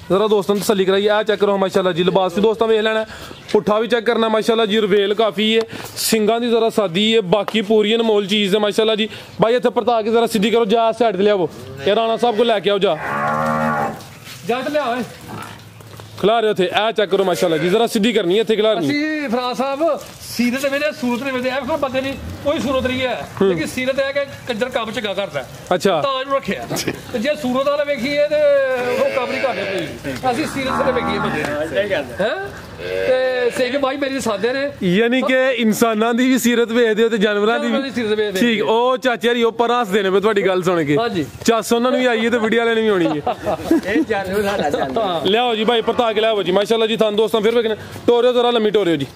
S1: ਜ਼ਰਾ ਦੋਸਤਾਂ ਨੂੰ ਤਸੱਲੀ ਕਰਾਈ ਆ ਚੈੱਕ ਕਰੋ ਮਾਸ਼ਾਅੱਲਾ ਜੀ ਲਿਬਾਸ ਵੀ ਦੋਸਤਾਂ ਵੇਖ ਲੈਣਾ ਪੁੱਠਾ ਵੀ ਚੈੱਕ ਕਰਨਾ ਮਾਸ਼ਾਅੱਲਾ ਜੀ ਰਵੇਲ ਕਾਫੀ ਹੈ ਸਿੰਘਾਂ ਦੀ ਜ਼ਰਾ ਸਾਦੀ ਹੈ ਬਾਕੀ ਪੂਰੀ ਅਨਮੋਲ ਚੀਜ਼ ਹੈ ਮਾਸ਼ਾਅੱਲਾ ਜੀ ਬਾਈ ਇੱਥੇ ਪਰਤਾ ਕੇ ਜ਼ਰਾ ਸਿੱਧੀ ਕਰੋ ਜਾ ਸਾਈਡ ਤੇ ਲਿਆਵੋ ਇਹ ਰਾਣਾ ਸਾਹਿਬ ਕੋਲ ਲੈ ਕੇ ਆਓ ਜਾ
S2: ਤੇ ਲਿਆ ਓਏ
S1: ਖਿਲਾ ਰਹੇ ਉੱਥੇ ਇਹ ਚੈੱਕ ਕਰੋ ਮਾਸ਼ਾਅੱਲਾ ਜੀ ਜ਼ਰਾ ਸਿੱਧੀ ਕਰਨੀ ਹੈ ਇੱਥੇ ਖਿਲਾਰਨੀ
S2: ਅਸੀਂ ਫਰਾ ਸਾਹਿਬ ਸੀਰਤ ਦੇ ਵੇਲੇ ਸੂਰਤ ਦੇ ਵੇਲੇ ਐ ਫਿਰ ਬੰਦੇ ਨਹੀਂ ਕੋਈ ਸੂਰਤ ਨਹੀਂ ਹੈ ਲੇਕਿਨ ਸੀਰਤ ਹੈ ਕਿ ਕੰਜਰ ਕੰਮ ਚੰਗਾ ਕਰਦਾ
S1: ਅੱਛਾ
S2: ਤਾਂ ਇਹਨੂੰ ਰੱਖਿਆ ਤੇ ਜੇ ਸੂਰਤ ਵਾਲਾ ਵੇਖੀਏ ਤੇ ਉਹ ਕੰਮ ਨਹੀਂ ਕਰਦੇ ਕੋਈ ਅਸੀਂ ਸੀਰਤ ਦੇ ਵੇਖੀਏ ਬੰਦੇ ਸਹੀ ਗੱਲ ਹੈ ਤੇ ਸਿੰਘ ਭਾਈ ਮੇਰੀ ਸਾਦੇ ਨੇ
S1: ਯਾਨੀ ਕਿ ਇਨਸਾਨਾਂ ਦੀ ਵੀ ਸੀਰਤ ਵੇਖਦੇ ਹੋ ਤੇ ਜਾਨਵਰਾਂ ਦੀ ਵੀ ਠੀਕ ਉਹ ਚਾਚੇ ਹਰੀ ਉਹ ਪਰ ਹੱਸਦੇ ਨੇ ਤੁਹਾਡੀ ਗੱਲ ਸੁਣ ਕੇ
S2: ਹਾਂਜੀ
S1: ਚੱਸ ਉਹਨਾਂ ਨੂੰ ਵੀ ਆਈਏ ਤੇ ਵੀਡੀਓ ਵਾਲਿਆਂ ਨੂੰ ਵੀ ਆਉਣੀ ਹੈ
S2: ਇਹ ਜਾਨਵਰ
S1: ਲਿਆਓ ਜੀ ਭਾਈ ਪਰਤਾ ਕੇ ਲਿਆਓ ਜੀ ਮਾਸ਼ਾਅੱਲਾ ਜੀ ਤੁਹਾਨੂੰ ਦੋਸਤਾਂ ਫਿਰ ਵੇਖਣੇ ਟੋਰਿਓ ਜ਼ਰਾ ਲੰਮੀ ਟੋਰਿਓ ਜੀ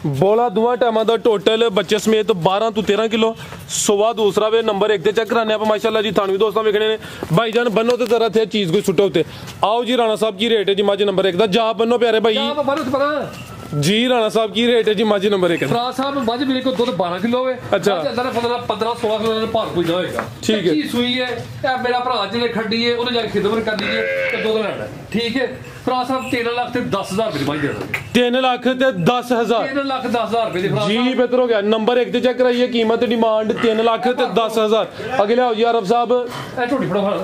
S1: ਬੋਲਾ ਦੋਵਾਂ ਟਾਈਮਾਂ ਦਾ ਟੋਟਲ ਬੱਚੇ ਸਮੇਤ 12 ਤੋਂ 13 ਕਿਲੋ ਸਵਾ ਦੂਸਰਾ ਵੇ ਨੰਬਰ 1 ਤੇ ਚੈੱਕ ਕਰਾਣੇ ਆਪਾਂ ਮਾਸ਼ਾਅੱਲਾ ਜੀ ਤੁਹਾਨੂੰ ਵੀ ਦੋਸਤਾਂ ਵੇਖਣੇ ਨੇ ਭਾਈ ਜਾਨ ਬੰਨੋ ਤੇ ਜ਼ਰਾ ਤੇ ਚੀਜ਼ ਕੋਈ ਸੁੱਟੋ ਉੱਤੇ ਆਓ ਜੀ ਰਾਣਾ ਸਾਹਿਬ ਕੀ ਰੇਟ ਹੈ ਜੀ ਮੱਝ ਨੰਬਰ 1 ਦਾ ਜਾ ਬੰਨੋ ਪਿਆਰੇ ਭਾਈ ਜੀ ਰਾਣਾ ਸਾਹਿਬ ਕੀ ਰੇਟ ਹੈ ਜੀ ਮੱਝ ਨੰਬਰ 1
S2: ਫਰਾ ਸਾਹਿਬ ਮੱਝ ਮੇਰੇ ਕੋਲ ਦੁੱਧ 12 ਕਿਲੋ ਹੋਵੇ
S1: ਅੱਛਾ
S2: ਅੰਦਰ 15 16 ਕਿਲੋ ਦਾ ਭਾਰ ਕੋਈ ਨਾ ਹੋਏਗਾ
S1: ਠੀਕ ਹੈ
S2: ਸੂਈ ਹੈ ਇਹ ਮੇਰਾ ਭਰਾ ਜਿਹੜੇ ਖੱਡੀ ਹੈ ਉਹਨੇ ਜਾ ਕੇ ਖਿਦਮਤ ਕਰਨੀ ਹੈ ਤੇ ਦੁੱਧ ਲੈਣਾ ਠੀਕ ਹੈ ਫਰਾ ਸਾਹਿਬ 3 ਲੱਖ ਤੇ 10,000 ਰੁਪਏ ਦੀ ਦੇਣਾ
S1: 3 ਲੱਖ ਤੇ 10,000
S2: 3 ਲੱਖ 10,000 ਰੁਪਏ ਦੀ ਫਰਾ
S1: ਜੀ ਬਿਹਤਰ ਹੋ ਗਿਆ ਨੰਬਰ 1 ਤੇ ਚੈੱਕ ਕਰਾਈਏ ਕੀਮਤ ਡਿਮਾਂਡ 3 ਲੱਖ ਤੇ 10,000 ਅਗਲੇ ਆਓ ਜੀ ਆਰਫ ਸਾਹਿਬ
S2: ਇਹ ਝੋਟੀ ਫੜਾ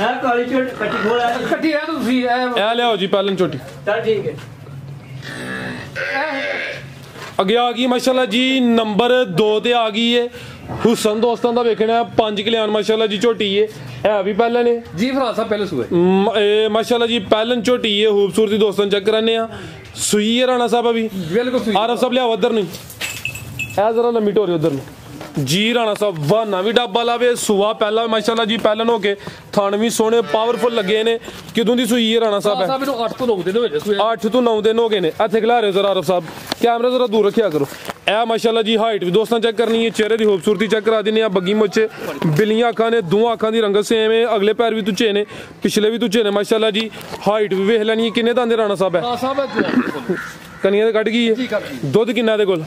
S3: ਇਹ ਕਾਲੀ ਝੋਟੀ ਕੱਟੀ ਖੋਲਾ
S2: ਕੱਟੀ ਹੈ ਤੁਸੀਂ
S1: ਇਹ ਲਿਆਓ ਜੀ ਪਹਿਲਾਂ ਝੋਟੀ
S3: ਚੱਲ ਠੀਕ ਹੈ
S1: ਅੱਗੇ ਆ ਗਈ ਮਾਸ਼ਾਅੱਲਾ ਜੀ ਨੰਬਰ 2 ਤੇ ਆ ਗਈ ਹੈ ਹੁਸਨ ਦੋਸਤਾਂ ਦਾ ਵੇਖਣਾ 5 ਕਿਲਿਆਨ ਮਾਸ਼ਾਅੱਲਾ ਜੀ ਝੋਟੀ ਹੈ ਵੀ ਪਹਿਲਾਂ ਨੇ
S2: ਜੀ ਫਰਾ ਸਾਹਿਬ ਪਹਿਲੇ ਸੂਏ
S1: ਮਾਸ਼ਾਅੱਲਾ ਜੀ ਪਹਿਲਾਂ ਝੋਟੀ ਹੈ ਖੂਬਸੂਰਤੀ ਦੋਸਤਾਂ ਚੈੱਕ ਕਰਾਨੇ ਆ ਸੂਈ ਹੈ ਰਾਣਾ ਸਾਹਿਬ ਅਭੀ
S2: ਬਿਲਕੁਲ ਸੂਈ
S1: ਆਰਫ ਸਾਹਿਬ ਲਿਆਓ ਉਧਰ ਨੂੰ ਇਹ ਜ਼ਰਾ ਲੰਮੀ ਢੋਰੀ ਉਧਰ ਨੂੰ जी राणा साहब वाना भी डब्बा लावे सुआ पहला माशाल्लाह जी पहलन हो के थान भी सोने पावरफुल लगे ने किदों दी सूई है राणा साहब है
S2: 8 ਤੋਂ 9 ਦਿਨ ਹੋਏ ਸੂਏ
S1: 8 ਤੋਂ 9 दिन हो गए ने इत्थे खिला रहे हो जरा आरफ साहब कैमरा जरा दूर रखिया करो ए माशाल्लाह जी हाइट भी दोस्तों चेक करनी है चेहरे की खूबसूरती चेक करा देने बग्गी मुच्छे बिलियां अखां ने दो अखां की रंगत सेम है अगले पैर भी तुझे ने पिछले भी तुझे ने माशाल्लाह जी हाइट भी वेख लैनी है किन्ने दांदे राणा साहब है कनिया कट गई है दुध किन्ना दे कोल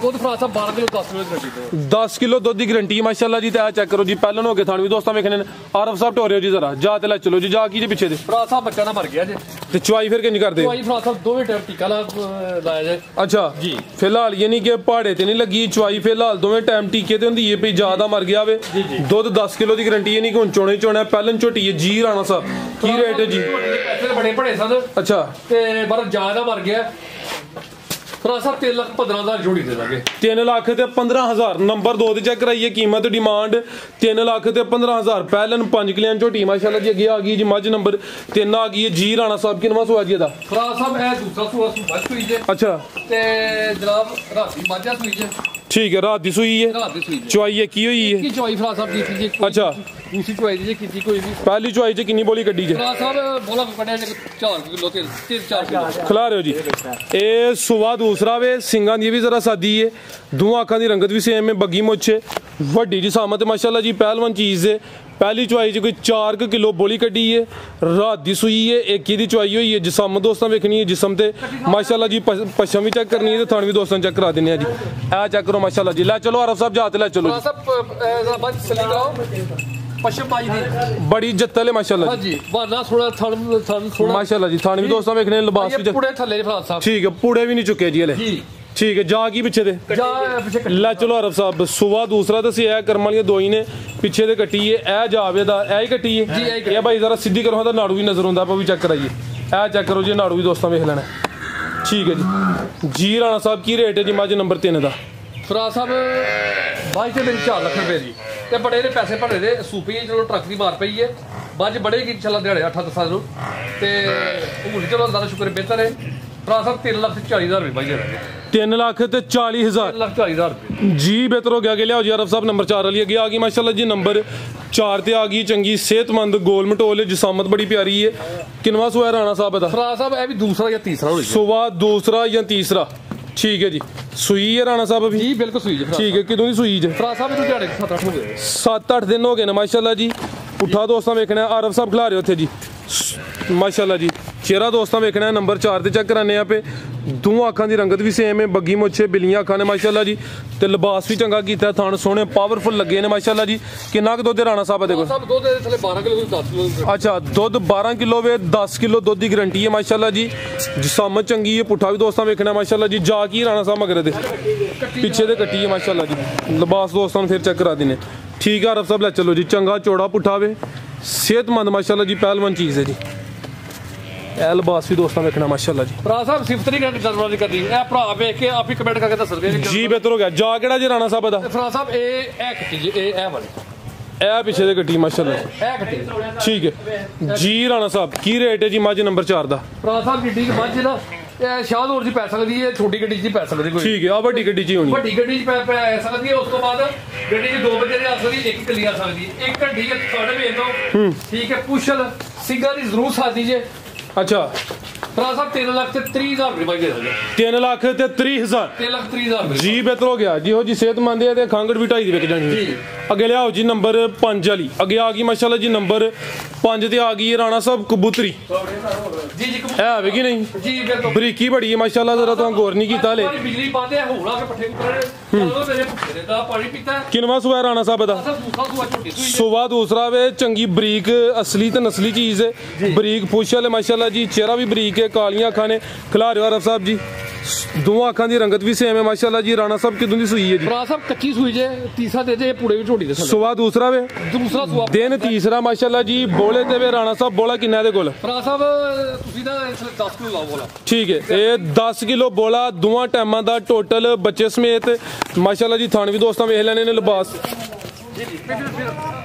S2: ਦੁੱਧ ਫਰਾ ਸਾਹਿਬ 12 ਕਿਲੋ 10 ਕਿਲੋ ਗਰੰਟੀ ਦੋ
S1: 10 किलो दुध की गारंटी है माशाल्लाह जी ते चेक करो जी पहलन हो के थान भी दोस्तों वेखने आरफ साहब टोरियो जी जरा जा ते ला चलो जी जा की जे पीछे दे
S2: ਫਰਾ ਸਾਹਿਬ ਬੱਚਾ ਨਾ ਮਰ ਗਿਆ ਜੇ
S1: ते चुवाई फिर किंज करदे
S2: ਦਵਾਈ ਫਰਾ ਸਾਹਿਬ ਦੋਵੇਂ ਟਾਈਮ ਟੀਕਾ ਲਾਇਆ ਜੇ
S1: अच्छा
S2: जी
S1: फिलहाल यानी कि पहाड़े ते नहीं लगी चुवाई फिलहाल दोवें टाइम टीके ते हुंदी है भी ज्यादा मर गया वे दुध 10 किलो की गारंटी है नहीं कि हुन चोणे चोणे पहलन झोटी है जी राणा साहब की रेट है जी
S2: ਪੈਸੇ ਬੜੇ ਬੜੇ ਸਨ
S1: अच्छा
S2: ਤੇ ਪਰ ਜ਼ਿਆਦਾ ਮਰ ਗਿਆ ਫਰਾ ਸਾਹਿਬ 3,15,000 ਜੋੜੀ ਦੇ ਦਾਂਗੇ
S1: 3 लाख ते 15,000 नंबर 2 ते चेक कराइए कीमत डिमांड 3 लाख ते 15,000 पहलन 5 किलियां झोटी माशाल्लाह जी अगे आ गई जी मझ नंबर 3 आ गई है जी राणा साहब किनवा सुआ जी दा
S2: ਫਰਾ ਸਾਹਿਬ ਇਹ ਦੂਸਰਾ ਸੂਆ ਸੂਈ ਜੇ
S1: अच्छा
S2: ਤੇ ਜਨਾਬ ਰਾਤੀ ਮਾਝਾ ਸੂਈ ਜੇ
S1: ठीक है रात दी सुई है
S2: ਰਾਤ ਦੀ ਸੂਈ ਜੇ
S1: चुवाई है की हुई है
S2: ਕੀ ਚੋਈ ਫਰਾ ਸਾਹਿਬ ਕੀਤੀ ਜੇ
S1: अच्छा
S2: ਦੂਸਰੀ ਚੋਈ ਜੇ ਕੀਤੀ ਕੋਈ ਵੀ
S1: पहली चुवाई च किन्नी बोली कड्डी जे
S2: ਫਰਾ ਸਾਹਿਬ ਬੋਲਾ ਕੱਢਿਆ ਜੇ 4 ਕਿਲੋ ਤੇ 4 ਕਿਲੋ
S1: खिला रहे हो जी ये सुबह दूसरा वे सिंगा दी भी जरा सादी है दो अखां दी रंगत भी सेम है बग्गी मुच्छे वड्डी जी सामत माशाल्लाह जी पहलवान चीज है पहली चुवाई च कोई 4 किलो बोली कड्डी है रात दी सूई है एक ही दी चुवाई हुई है जिसम दोस्तों वेखनी है जिसम ते माशाल्लाह जी पश्चिम भी चेक करनी है ते थान भी दोस्तों चेक करा देने जी ए चेक करो माशाल्लाह जी लै चलो आरफ साहब जाते लै चलो
S2: ਫਰਾ ਸਾਹਿਬ ਬਾਅਦ ਸਲੀ ਕਰਾਓ ਪਸ਼ਮ ਪਾਈ ਦੀ
S1: बड़ी जत्तल है माशाल्लाह जी
S2: ਹਾਂਜੀ ਬਾਨਾ ਥੋੜਾ ਥਣ ਥੋੜਾ
S1: माशाल्लाह जी थान भी दोस्तों वेखने लिबास भी
S2: ਪੂੜੇ ਥੱਲੇ ਜੀ ਫਰਾ ਸਾਹਿਬ
S1: ठीक है पूड़े भी नहीं चुके जी हले
S2: ਜੀ
S1: ठीक है जा की पीछे दे
S2: ਜਾ ਪਿੱਛੇ
S1: ला चलो आरफ साहब सुबह दूसरा दसी है कर्म वाली दो ही ने पीछे दे कट्टी है ए जावे दा ए ही कट्टी है
S2: जी, ए ही
S1: ये भाई जरा सीधी करो तो नाड़ू भी नजर आंदा आप भी चेक कराइए ए चेक करो जी नाड़ू भी दोस्तों वेख लेना ठीक है जी राणा साहब की रेट है जी मझ नंबर 3 दा
S2: ਫਰਾ ਸਾਹਿਬ ਬਾਈ ਤੇ ਮੇਰੀ 4 ਲੱਖ ਰੁਪਏ ਦੀ ਤੇ ਬੜੇ ਦੇ ਪੈਸੇ ਭਰੇ ਦੇ ਸੂਪੀ ਚਲੋ ਟਰੱਕ ਦੀ ਮਾਰ ਪਈ ਹੈ ਬਾਜ ਬੜੇ ਕੀ ਚੱਲਾ ਦਿਹਾੜੇ 8-10 ਨੂੰ ਤੇ ਹੁਣ ਚਲੋ ਅੱਲਾ ਦਾ ਸ਼ੁਕਰ ਬਿਹਤਰ ਹੈ ਫਰਾ ਸਾਹਿਬ 3,40,000 ਰੁਪਏ ਬਾਈ ਦੇ ਦਾਂਗੇ
S1: 3 लाख ते 40,000
S2: 3,40,000 ਰੁਪਏ
S1: जी बेहतर हो गया कि लियाओ जी आरफ साहब नंबर 4 वाली अगे आ गई माशाल्लाह जी नंबर 4 ते आ गई चंगी सेहतमंद गोल मटोल जिसामत बड़ी प्यारी है किनवा सुआ राणा साहब दा
S2: ਫਰਾ ਸਾਹਿਬ ਇਹ ਵੀ ਦੂਸਰਾ ਜਾਂ ਤੀਸਰਾ ਹੋਣੀ
S1: सुबह दूसरा या तीसरा ठीक है जी सुई है राणा साहब अभी
S2: ਜੀ ਬਿਲਕੁਲ ਸੂਈ ਜੀ
S1: ठीक है किदों दी सुई जे
S2: ਫਰਾ ਸਾਹਿਬ ਨੂੰ ਦਿਹਾੜੇ 7-8 ਹੋ ਗਏ
S1: 7-8 दिन हो गए ना माशाल्लाह जी पुट्ठा दोस्तां वेखना आरफ साहब खिला रहे हो थे जी माशाल्लाह जी चेहरा दोस्तां वेखना नंबर 4 ते चेक कराने पे दो अखां दी रंगत भी सेम है बग्गी मुच्छे बिलियां अखां ने माशाल्लाह जी ते लिबास भी चंगा कीता थान सोहने पावरफुल लगे ने माशाल्लाह जी किन्ना क दुध राणा साहब दे कोल
S2: ਸਾਹਿਬ ਦੁੱਧ ਦੇ ਥੱਲੇ 12 ਕਿਲੋ 10 ਕਿਲੋ
S1: अच्छा दुध 12 किलो वे 10 किलो दुध की गारंटी है माशाल्लाह जी जिसामत चंगी है पुट्ठा भी दोस्तां वेखना माशाल्लाह जी जा की राणा साहब मगर दे पीछे दे कट्टी है माशाल्लाह जी लिबास दोस्तां फिर चेक करा देने ठीक है आरफ साहब लै चलो जी चंगा चौड़ा पुट्ठा वे सेहतमंद माशाल्लाह जी पहलवान चीज है जी ਇਹ ਲਿਬਾਸ ਵੀ ਦੋਸਤਾਂ ਵੇਖਣਾ ਮਾਸ਼ਾਅੱਲਾ ਜੀ
S2: ਫਰਾ ਸਾਹਿਬ ਸਿਫਤ ਨਹੀਂ ਕਰਨੀ ਇਹ ਭਰਾ ਵੇਖ ਕੇ ਆਪ ਹੀ ਕਮੈਂਟ ਕਰਕੇ ਦੱਸ ਸਕਦੇ
S1: ਜੀ ਬਿਹਤਰ ਹੋ ਗਿਆ ਜਾ ਕਿਹੜਾ ਜੀ ਰਾਣਾ ਸਾਹਿਬ ਦਾ
S2: ਫਰਾ ਸਾਹਿਬ ਇਹ ਕੱਟੀ ਜੀ ਇਹ ਵਾਲੀ
S1: ਇਹ ਪਿੱਛੇ ਦੇ ਗੱਡੀ ਮਾਸ਼ਾਅੱਲਾ
S2: ਇਹ ਕੱਟੀ
S1: ਠੀਕ ਹੈ ਜੀ ਰਾਣਾ ਸਾਹਿਬ ਕੀ ਰੇਟ ਹੈ ਜੀ ਮੱਝ ਨੰਬਰ 4 ਦਾ
S2: ਫਰਾ ਸਾਹਿਬ ਗੱਡੀ ਦੀ ਮੱਝ ਨਾ ਇਹ ਸ਼ਾਹਦੌਰ ਦੀ ਪੈ ਸਕਦੀ ਹੈ ਛੋਟੀ ਗੱਡੀ 'ਚ ਪੈ ਸਕਦੀ ਕੋਈ
S1: ਠੀਕ ਹੈ ਆ ਵੱਡੀ ਗੱਡੀ 'ਚ ਹੀ ਹੋਣੀ
S2: ਵੱਡੀ ਗੱਡੀ 'ਚ ਪੈ ਸਕਦੀ ਹੈ ਉਸ ਤੋਂ ਬਾਅਦ ਗੱਡੀ 'ਚ 2 ਵਜੇ ਆ ਸਕਦੀ ਇੱਕ ਕੱਲੀ ਆ ਸਕਦੀ ਇੱਕ ਗੱਡੀ ਤੁਹਾਡੇ ਵੇਚ ਦੋ ਠੀਕ ਹੈ ਪੁੱਛਲ ਸਿੰਘਾਂ ਦੀ ਜ਼ਰੂਰ ਸਾਦੀ ਜੇ
S1: अच्छा
S2: फरा साहब 3,30,000 रुपए दे दोगे
S1: 3 लाख ते 30,000
S2: 3,30,000
S1: जी बेहतर हो गया जी हो जी सेहतमंद है ते खंगड़ भी 2.5 विक जानी
S2: जी
S1: अगे लियाओ जी नंबर 5 वाली अगे आ गई माशाल्लाह जी नंबर 5 ते आ गई है राणा साहब कबूतरी
S2: जी जी
S1: है आवे कि नहीं
S2: जी बिल्कुल
S1: बरीकी बड़ी है माशाल्लाह जरा तो गौर नहीं कीता ले
S2: बिजली पाते होड़ा के पट्ठे कुतरे चलो मेरे पुत्रे दा पानी पीता है
S1: किनवा सुआ राणा साहब दा
S2: सब दूसरा सुआ छोटी सुई
S1: सुबह दूसरा वे चंगी बरीक असली ते नस्ली चीज है बरीक पुछ वाले माशाल्लाह जी चेहरा भी बरीक है कालियां अखां ने खिला रहे हो आरफ साहब जी दो अखां दी रंगत भी सेम है माशाल्लाह जी राणा साहब किदों दी सुई है जी
S2: फरा साहब कच्ची सुई जे तीसरा दे जे पूरे भी छोटी दे
S1: सुबह दूसरा वे
S2: दूसरा सुआ
S1: दिन तीसरा माशाल्लाह जी बोले ते वे राणा साहब बोला किन्ना दे कोल
S2: फरा साहब ਤੁਸੀਂ ਨਾ ਇਸ 10 ਕਿਲੋ ਲਾਓ ਬੋਲਾ
S1: ठीक है ये 10 किलो बोला दोवां टाइमां दा टोटल बच्चे समेत माशाल्लाह जी थान भी दोस्तां वेख लेने ने लिबास
S2: ਜੀ ਜੀ ਫਿਰ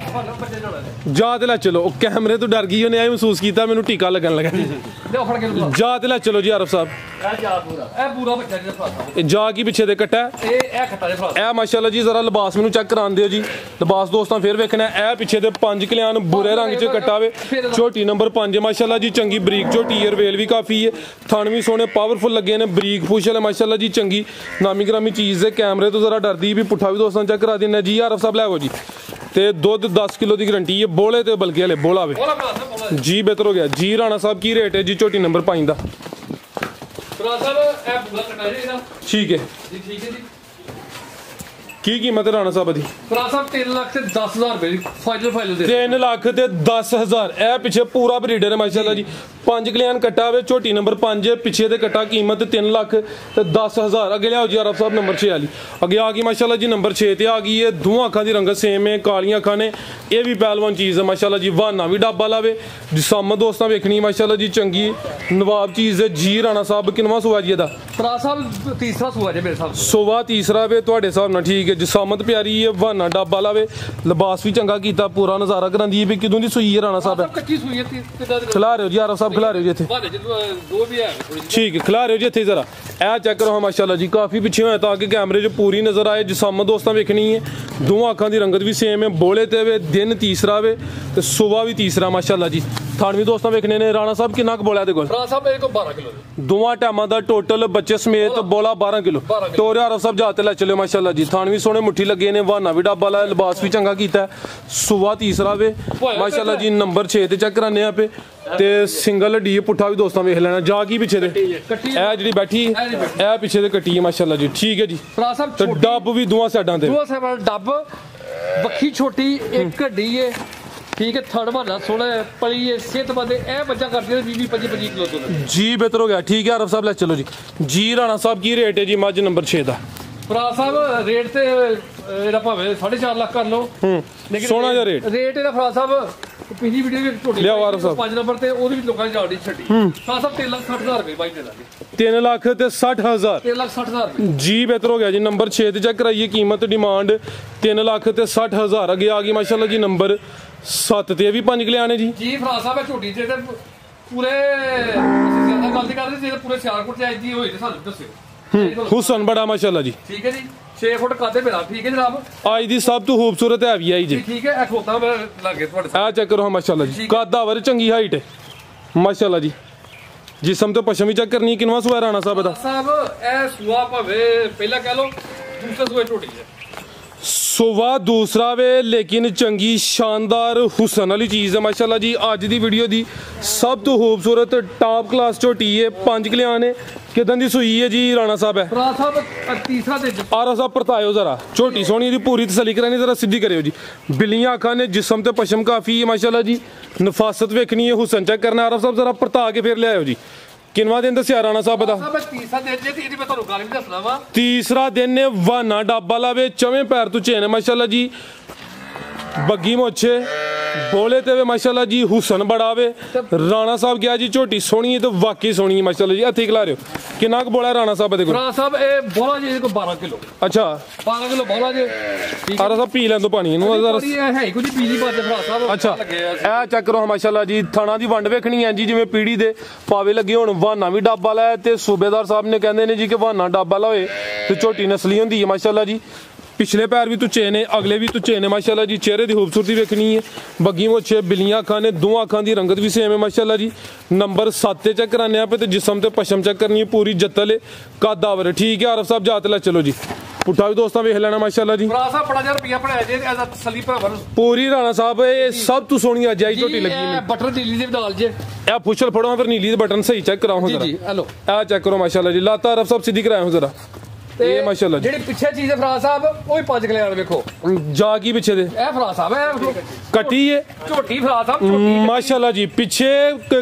S2: ਬੱਚੇ ਜੋੜਾ ਦੇ
S1: ਜਾ ਤੇ ਲੈ ਚਲੋ ਉਹ ਕੈਮਰੇ ਤੋਂ ਡਰ ਗਈ ਉਹਨੇ ਇਹ ਮਹਿਸੂਸ ਕੀਤਾ ਮੈਨੂੰ ਟੀਕਾ ਲੱਗਣ ਲੱਗਾ
S2: ਲਿਓ ਫੜ ਕੇ ਲਓ
S1: ਜਾ ਤੇ ਲੈ ਚਲੋ ਜੀ ਆਰਫ ਸਾਹਿਬ
S2: ਇਹ ਪੂਰਾ ਬੱਚਾ ਜਿਹੜਾ ਫਰਾਸਾ
S1: ਇਹ ਜਾ ਕੀ ਪਿੱਛੇ ਦੇ ਕੱਟਾ
S2: ਇਹ ਖੱਟਾ ਦੇ ਫਰਾਸਾ
S1: ਇਹ ਮਾਸ਼ਾਅੱਲਾ ਜੀ ਜ਼ਰਾ ਲਿਬਾਸ ਮੈਨੂੰ ਚੈੱਕ ਕਰਾਉਣ ਦਿਓ ਜੀ ਲਿਬਾਸ ਦੋਸਤਾਂ ਫੇਰ ਵੇਖਣਾ ਇਹ ਪਿੱਛੇ ਦੇ 5 ਕਲਿਆਣ ਬੁਰੇ ਰੰਗ 'ਚ ਕੱਟਾ ਵੇ ਝੋਟੀ ਨੰਬਰ 5 ਮਾਸ਼ਾਅੱਲਾ ਜੀ ਚੰਗੀ ਬਰੀਕ ਝੋਟੀ ਹੈ ਰਵੇਲ ਵੀ ਕਾਫੀ ਹੈ ਥਣ ਵੀ ਸੋਹਣੇ ਪਾਵਰਫੁਲ ਲੱਗੇ ਨੇ ਬਰੀਕ ਪੁਸ਼ ਵਾਲੇ ਮਾਸ਼ਾਅੱਲਾ ਜੀ ਚੰਗੀ ਨਾਮੀ ਗ੍ਰਾਮੀ ਚੀਜ਼ ਹੈ ਕੈਮਰੇ ਤੋਂ ਜ਼ਰਾ ਡਰਦੀ ਵੀ ਪੁੱਠਾ ਵੀ ਦੋਸਤਾਂ ਚੈੱਕ ਕਰਾ ਦਿੰਦੇ ਜੀ ਆਰਫ ਸਾਹਿਬ ਲੈ ਆਵੋ ਜੀ ਤੇ ਦੁੱਧ 10 ਕਿਲੋ ਦੀ ਗਰੰਟੀ ਹੈ ਬੋਲੇ ਤੇ ਬਲਕੇ ਵਾਲੇ ਬੋਲਾ ਵੇ ਜੀ ਬਿਹਤਰ ਹੋ ਗਿਆ ਜੀ ਰਾਣਾ ਸਾਹਿਬ ਕੀ ਰੇਟ ਹੈ ਜੀ ਝੋਟੀ ਨੰਬਰ 5 ਦਾ
S2: ਫਰਾਸਾ ਇਹ ਪੂਰਾ ਕੱਟਾ ਜੀ ਇਹਦਾ
S1: ਠੀਕ ਹੈ
S2: ਜੀ ਠੀਕ ਹੈ ਜੀ
S1: ਕੀ ਕੀਮਤ ਹੈ ਰਾਣਾ ਸਾਹਿਬ ਦੀ
S2: ਫਰਾਸਾ 3 ਲੱਖ ਤੇ 10,000 ਰੁਪਏ ਦੀ ਫਾਈਨਲ ਦੇ
S1: 3 ਲੱਖ ਤੇ 10,000 ਇਹ ਪਿੱਛੇ ਪੂਰਾ ਬਰੀਡਰ ਹੈ ਮਾਸ਼ਾਅੱਲਾ ਜੀ 5 ਕਲਿਆਣ ਕੱਟਾ ਵੇ ਝੋਟੀ ਨੰਬਰ 5 ਪਿੱਛੇ ਦੇ ਕੱਟਾ ਕੀਮਤ 3 ਲੱਖ ਤੇ 10,000 ਅੱਗੇ ਲਿਆਓ ਜੀ ਆਰਫ ਸਾਹਿਬ ਨੰਬਰ 6 ਵਾਲੀ ਅੱਗੇ ਆ ਗਈ ਮਾਸ਼ਾਅੱਲਾ ਜੀ ਨੰਬਰ 6 ਤੇ ਆ ਗਈ ਹੈ ਦੋਹਾਂ ਅੱਖਾਂ ਦੀ ਰੰਗਤ ਸੇਮ ਹੈ ਕਾਲੀਆਂ ਅੱਖਾਂ ਨੇ ਇਹ ਵੀ ਪਹਿਲਵਾਨ ਚੀਜ਼ ਹੈ ਮਾਸ਼ਾਅੱਲਾ ਜੀ ਵਾਨਾ ਵੀ ਡੱਬਾ ਲਾਵੇ ਜਿਸਮ ਦੋਸਤਾਂ ਵੇਖਣੀ ਮਾਸ਼ਾਅੱਲਾ ਜੀ ਚੰਗੀ ਨਵਾਬ ਚੀਜ਼ ਹੈ ਜੀ ਰਾਣਾ ਸਾਹਿਬ ਕਿਨਵਾ ਸੁਆ ਜੀ ਇਹਦਾ
S2: ਫਰਾਸਾ ਤੀਸਰਾ ਸੂਆ ਜੇ ਮੇਰੇ ਹਿਸਾਬ
S1: ਸੁਆ ਤੀਸਰਾ ਵੇ ਤੁਹਾਡੇ ਹਿਸਾਬ ਨਾਲ ਠੀਕ ਹੈ ਜਿਸਮਤ ਪਿਆਰੀ ਹੈ ਵਾਨਾ ਡੱਬਾ ਲਾਵੇ ਲਿਬਾਸ ਵੀ ਚੰਗਾ ਕੀਤਾ ਪੂਰਾ ਨਜ਼ਾਰਾ ਕਰਾਂਦੀ ਹੈ ਵੀ ਕਿਦੋਂ ਦੀ ਸੂਈ ਹੈ ਰਾਣਾ ਸਾਹਿਬ
S2: ਕੱਚੀ ਸੂਈ ਹੈ ਕਿਦਾਂ
S1: ਖਿਲਾ ਰਹੇ ਹੋ ਜੀ ਆਰਫ ਸਾਹਿਬ ਖਿਲਾ ਰਹੇ ਹੋ ਜੀ ਇੱਥੇ
S2: ਦੋ ਵੀ ਹੈ
S1: ਠੀਕ ਹੈ ਖਿਲਾ ਰਹੇ ਹੋ ਜੀ ਇੱਥੇ ਜ਼ਰਾ ਇਹ ਚੈੱਕ ਕਰੋ ਮਾਸ਼ਾਅੱਲਾ ਜੀ ਕਾਫੀ ਪਿੱਛੇ ਹੋਇਆ ਤਾਂ ਕਿ ਕੈਮਰੇ 'ਚ ਪੂਰੀ ਨਜ਼ਰ ਆਏ ਜਿਸਮ ਦੋਸਤਾਂ ਵੇਖਣੀ ਹੈ ਦੋਵਾਂ ਅੱਖਾਂ ਦੀ ਰੰਗਤ ਵੀ ਸੇਮ ਹੈ ਬੋਲੇ ਤੇ ਵੇ ਦਿਨ ਤੀਸਰਾ ਵੇ ਤੇ ਸੁਬਾ ਵੀ ਤੀਸਰਾ ਮਾਸ਼ਾਅੱਲਾ ਜੀ ਥਣ ਵੀ ਦੋਸਤਾਂ ਵੇਖਣੇ ਨੇ ਰਾਣਾ ਸਾਹਿਬ ਕਿੰਨਾ ਕੁ ਬੋਲਿਆ ਦੇ ਕੋਲ
S2: ਫਰਾਸਾ ਮੇਰੇ ਕੋਲ 12 ਕਿਲੋ
S1: ਦੋਵਾਂ ਟਾਈਮਾਂ ਦਾ ਟੋਟਲ ਬੱਚੇ ਸਮੇਤ ਬੋਲਾ 12 ਕਿਲੋ ਤੋਰਿਆ ਆਰਫ ਸਾਹਿਬ ਜਾ ਤੇ ਲੈ ਚੱਲਿਓ ਮਾਸ਼ਾਅੱਲਾ ਜੀ ਥਣ ਵੀ ਸੋਹਣੇ ਮੁੱਠੀ ਲੱਗੇ ਨੇ ਵਾਨਾ ਵੀ ਡੱਬਾ ਲਾਇਆ ਲਿਬਾਸ ਵੀ ਚੰਗਾ ਕੀਤਾ ਸੁਬਾ ਤੀਸਰਾ ਵੇ ਮਾਸ਼ਾਅੱਲਾ ਜੀ ਨੰਬਰ 6 ਤੇ ਚੈੱਕ ਕਰਾਨੇ ਆਪੇ ਤੇ ਸਿੰਗਲ ਡੀ ਪੁੱਠਾ ਵੀ ਦੋਸਤਾਂ ਵੇਖ ਲੈਣਾ ਜਾ ਕੀ ਪਿੱਛੇ ਦੇ ਇਹ ਜਿਹੜੀ ਬੈਠੀ ਇਹ ਪਿੱਛੇ ਦੇ ਕੱਟੀ ਹੈ ਮਾਸ਼ਾਅੱਲਾ ਜੀ ਠੀਕ ਹੈ ਜੀ
S2: ਫਰਾਸਾ
S1: ਤੇ ਡੱਬ ਵੀ ਦੋਵਾਂ ਸਾਈਡਾਂ ਤੇ
S2: ਦੋਵਾਂ ਸਾਈਡਾਂ ਡੱਬ ਵੱਖੀ ਛੋਟੀ ਇੱਕ ਢੀ ਹੈ ਠੀਕ ਹੈ ਥਰਡ ਮਾਨਾ ਸੋਹਣਾ ਪਲੀ ਹੈ ਸਿਹਤਮੰਦ ਇਹ ਬੱਚਾ ਕਰਦੀ ਹੈ 20-25 ਕਿਲੋ ਤੋਂ
S1: ਜੀ ਬਿਹਤਰ ਹੋ ਗਿਆ ਠੀਕ ਹੈ ਆਰਫ ਸਾਹਿਬ ਲੈ ਚਲੋ ਜੀ ਰਾਣਾ ਸਾਹਿਬ ਕੀ ਰੇਟ ਹੈ ਜੀ ਮੱਝ ਨੰਬਰ 6 ਦਾ
S2: ਫਰਾਸ ਸਾਹਿਬ ਰੇਟ ਤੇ ਇਹਦਾ ਭਾਵੇਂ 4.5 ਲੱਖ ਕਰ ਲਓ ਲੇਕਿਨ
S1: ਸੋਹਣਾ ਜਿਹਾ ਰੇਟ
S2: ਇਹਦਾ ਫਰਾਸ ਸਾਹਿਬ ਪਿਛਲੀ ਵੀਡੀਓ ਵਿੱਚ ਝੋਟੀ
S1: ਲਿਆਓ ਆਰਫ ਸਾਹਿਬ
S2: 5 ਨੰਬਰ ਤੇ ਉਹਦੇ ਵਿੱਚ ਲੋਕਾਂ ਨੇ ਜਾੜੀ ਛੱਡੀ ਫਰਾਸ ਸਾਹਿਬ 3,60,000 ਰੁਪਏ ਬਾਈ ਦੇ ਦਾਂਗੇ
S1: 3 ਲੱਖ ਤੇ 60,000
S2: 3,60,000 ਰੁਪਏ
S1: ਜੀ ਬਿਹਤਰ ਹੋ ਗਿਆ ਜੀ ਨੰਬਰ 6 ਤੇ ਚੈੱਕ ਕਰਾਈਏ ਕੀਮਤ ਡਿਮਾਂਡ 3 ਲੱਖ ਤੇ 60,000 ਅੱਗੇ ਆ ਗਈ ਮਾਸ਼ਾਅੱਲਾ ਜੀ ਨੰਬਰ 7 ਤੇ ਇਹ ਵੀ 5 ਕਿਲੇ ਆਣੇ ਜੀ
S2: ਫਰਾਸ ਸਾਹਿਬ ਝੋਟੀ ਤੇ ਪੂਰੇ ਅਸੀਂ ਜ਼ਿਆਦਾ ਗੱਲ ਨਹੀਂ ਕਰਦੇ ਜੇ ਪੂਰੇ ਸਿਆਲਕੋਟ ਚ ਆਈ ਦੀ ਹੋਈ ਤੇ ਸਾਨੂੰ ਦੱਸਿਓ
S1: ਹੁਸਨ ਬੜਾ ਮਾਸ਼ਾਅੱਲਾ ਜੀ
S2: ਠੀਕ ਹੈ ਜੀ 6 ਫੁੱਟ ਕਾਦੇ ਮੇਰਾ ਠੀਕ ਹੈ ਜਨਾਬ
S1: ਅੱਜ ਦੀ ਸਭ ਤੋਂ ਖੂਬਸੂਰਤ ਹੈ ਵੀ ਆਈ ਜੀ
S2: ਠੀਕ ਹੈ ਇਹ ਖੋਤਾ ਮੈਂ ਲਾਗੇ ਤੁਹਾਡੇ
S1: ਆ ਚੈੱਕ ਕਰੋ ਮਾਸ਼ਾਅੱਲਾ ਜੀ ਕਾਦਾਵਰ ਚੰਗੀ ਹਾਈਟ ਹੈ ਮਾਸ਼ਾਅੱਲਾ ਜੀ ਜਿਸਮ ਤੇ ਪਸ਼ਮ ਵੀ ਚੈੱਕ ਕਰਨੀ ਕਿਨਵਾ ਸੁਆ ਰਾਣਾ ਸਾਹਿਬ ਦਾ
S2: ਸਾਹਿਬ ਇਹ ਸੁਆ ਭਾਵੇਂ ਪਹਿਲਾਂ ਕਹਿ ਲਓ ਦੂਸਰਾ ਸੁਆ ਝੋਟੀ ਹੈ
S1: ਸੁਵਾ ਦੂਸਰਾ ਵੇ ਲੇਕਿਨ ਚੰਗੀ ਸ਼ਾਨਦਾਰ ਹੁਸਨ ਵਾਲੀ ਚੀਜ਼ ਹੈ ਮਾਸ਼ਾਅੱਲਾ ਜੀ ਅੱਜ ਦੀ ਵੀਡੀਓ ਦੀ ਸਭ ਤੋਂ ਖੂਬਸੂਰਤ ਟਾਪ ਕਲਾਸ ਝੋਟੀ ਹੈ 5 ਕਿਲਿਆਂ ਨੇ ਕਿਦਾਂ ਦੀ ਸੂਈ ਹੈ ਜੀ ਰਾਣਾ ਸਾਹਿਬ ਹੈ
S2: ਫਰਾਸ ਸਾਹਿਬ ਤੀਸਰਾ ਤੇ
S1: ਆਰਾ ਸਾਹਿਬ ਪਰਤਾਇਓ ਜ਼ਰਾ ਝੋਟੀ ਸੋਹਣੀ ਦੀ ਪੂਰੀ ਤਸੱਲੀ ਕਰਾਣੀ ਜ਼ਰਾ ਸਿੱਧੀ ਕਰਿਓ ਜੀ ਬਿੱਲੀਆਂ ਅੱਖਾਂ ਨੇ ਜਿਸਮ ਤੇ ਪਸ਼ਮ ਕਾਫੀ ਹੈ ਮਾਸ਼ਾਅੱਲਾ ਜੀ ਨਫਾਸਤ ਵੇਖਣੀ ਹੈ ਹੁਸਨ ਚੈੱਕ ਕਰਨਾ ਆਰਾ ਸਾਹਿਬ ਜ਼ਰਾ ਪਰਤਾ ਕੇ ਫੇਰ ਲਿਆਇਓ ਜੀ ਕਿੰਨਵਾ ਦਿਨ ਦੱਸਿਆ ਰਾਣਾ ਸਾਹਿਬ ਦਾ
S2: ਤੀਸਰਾ ਦਿਨ ਜੇ ਇਹਦੀ ਮੈਂ ਤੁਹਾਨੂੰ ਗੱਲ ਵੀ ਦੱਸਣਾ ਵਾ
S1: ਤੀਸਰਾ ਦਿਨ ਨੇ ਵਾਨਾ ਡੱਬਾ ਲਾਵੇ ਚਵੇਂ ਪੈਰ ਤੋਂ ਚੇਨ ਮਾਸ਼ਾਅੱਲਾ ਜੀ ਬੱਗੀ ਮੋਛੇ ਬੋਲੇ ਤੇ ਵੇ ਮਾਸ਼ਾਅੱਲਾ ਜੀ ਹੁਸਨ ਬੜਾ ਵੇ ਰਾਣਾ ਸਾਹਿਬ ਗਿਆ ਜੀ ਝੋਟੀ ਸੋਹਣੀ ਹੈ ਤੇ ਵਾਕਈ ਸੋਹਣੀ ਹੈ ਮਾਸ਼ਾਅੱਲਾ ਜੀ ਹੱਥੀ ਖਿਲਾ ਰਿਓ ਕਿੰਨਾ ਕੁ ਬੋਲਾ ਰਾਣਾ ਸਾਹਿਬ ਦੇ ਕੋਲ
S2: ਰਾਣਾ ਸਾਹਿਬ ਇਹ ਬੋਲਾ ਜੀ ਕੋ 12 ਕਿਲੋ
S1: ਅੱਛਾ
S2: 12 ਕਿਲੋ ਬੋਲਾ ਜੀ
S1: ਆਰਾ ਸਾਹਿਬ ਪੀ ਲੈਣ ਤੋਂ ਪਾਣੀ ਇਹਨੂੰ
S2: ਇਹ ਹੈ ਕੁਝ ਪੀਲੀ ਬਾਤ ਫਰਾ ਸਾਹਿਬ
S1: ਅੱਛਾ ਇਹ ਚੈੱਕ ਕਰੋ ਮਾਸ਼ਾਅੱਲਾ ਜੀ ਥਾਣਾ ਦੀ ਵੰਡ ਵੇਖਣੀ ਹੈ ਜੀ ਜਿਵੇਂ ਪੀੜੀ ਦੇ ਪਾਵੇ ਲੱਗੇ ਹੁਣ ਵਾਨਾ ਵੀ ਡੱਬਾ ਲਾਇਆ ਤੇ ਸੂਬੇਦਾਰ ਸਾਹਿਬ ਨੇ ਕਹਿੰਦੇ ਨੇ ਜੀ ਕਿ ਵਾਨਾ ਡੱਬਾ ਲਾ ਹੋਏ ਤੇ ਝੋਟੀ ਨਸਲੀ ਹੁੰਦੀ ਹੈ ਮਾਸ਼ਾਅੱਲਾ ਜੀ ਪਿਛਲੇ ਪੈਰ ਵੀ ਤੁਚੇ ਨੇ ਅਗਲੇ ਵੀ ਤੁਚੇ ਨੇ ਮਾਸ਼ਾਅੱਲਾ ਜੀ ਚਿਹਰੇ ਦੀ ਖੂਬਸੂਰਤੀ ਵੇਖਣੀ ਹੈ ਬੱਗੀ ਮੋਛੇ ਬਿੱਲੀਆਂ ਅੱਖਾਂ ਨੇ ਦੋਵਾਂ ਅੱਖਾਂ ਦੀ ਰੰਗਤ ਵੀ ਸੇਮ ਹੈ ਮਾਸ਼ਾਅੱਲਾ ਜੀ ਨੰਬਰ 7 ਤੇ ਚੈੱਕ ਕਰਾਨੇ ਆਪੇ ਤੇ ਜਿਸਮ ਤੇ ਪਸ਼ਮ ਚੈੱਕ ਕਰਨੀ ਹੈ ਪੂਰੀ ਜੱਤਲ ਕਾਦਾਵਰ ਠੀਕ ਹੈ ਆਰਫ ਸਾਹਿਬ ਜਾਤ ਲੈ ਚਲੋ ਜੀ ਪੁੱਠਾ ਵੀ ਦੋਸਤਾਂ ਵੇਖ ਲੈਣਾ ਮਾਸ਼ਾਅੱਲਾ ਜੀ
S2: ਰਾਣਾ ਸਾਹਿਬ ਬੜਾ ਜਿਹਾ ਰੁਪਿਆ ਬਣਾਇਆ ਜੇ ਐਜ਼ ਤਸੱਲੀ ਭਰਾਵਾਂ
S1: ਪੂਰੀ ਰਾਣਾ ਸਾਹਿਬ ਇਹ ਸਭ ਤੋਂ ਸੋਹਣੀ ਅਜਾਈ ਝੋਟੀ ਲੱਗੀ ਮੈਨੂੰ
S2: ਬਟਨ ਨੀਲੀ ਦੇ ਨਾਲ ਜੇ
S1: ਇਹ ਪੁੱਛਲ ਫੜੋ ਫਿਰ ਨੀਲੀ ਦੇ ਬਟਨ ਸਹੀ ਚੈੱਕ ਕਰਾਓ ਜਰਾ
S2: ਜੀ ਹੈਲੋ
S1: ਇਹ ਚੈੱਕ ਕਰੋ ਮਾਸ਼ਾਅੱਲਾ ਜੀ ਲਾਤਾ ਆਰਫ ਸਾਹਿਬ ਸਿੱਧੀ ਕਰਾਓ ਜਰਾ ਇਹ ਮਾਸ਼ਾਅੱਲਾ
S2: ਜਿਹੜੀ ਪਿੱਛੇ ਚੀਜ਼ ਹੈ ਫਰਾਜ਼ ਸਾਹਿਬ ਉਹ ਵੀ 5 ਕਿਲੇ ਵਾਲ ਵੇਖੋ
S1: ਜਾ ਕੀ ਪਿੱਛੇ ਦੇ
S2: ਇਹ ਫਰਾਜ਼ ਸਾਹਿਬ ਹੈ
S1: ਕੱਟੀ ਹੈ
S2: ਝੋਟੀ ਫਰਾਜ਼ ਸਾਹਿਬ ਝੋਟੀ
S1: ਮਾਸ਼ਾਅੱਲਾ ਜੀ ਪਿੱਛੇ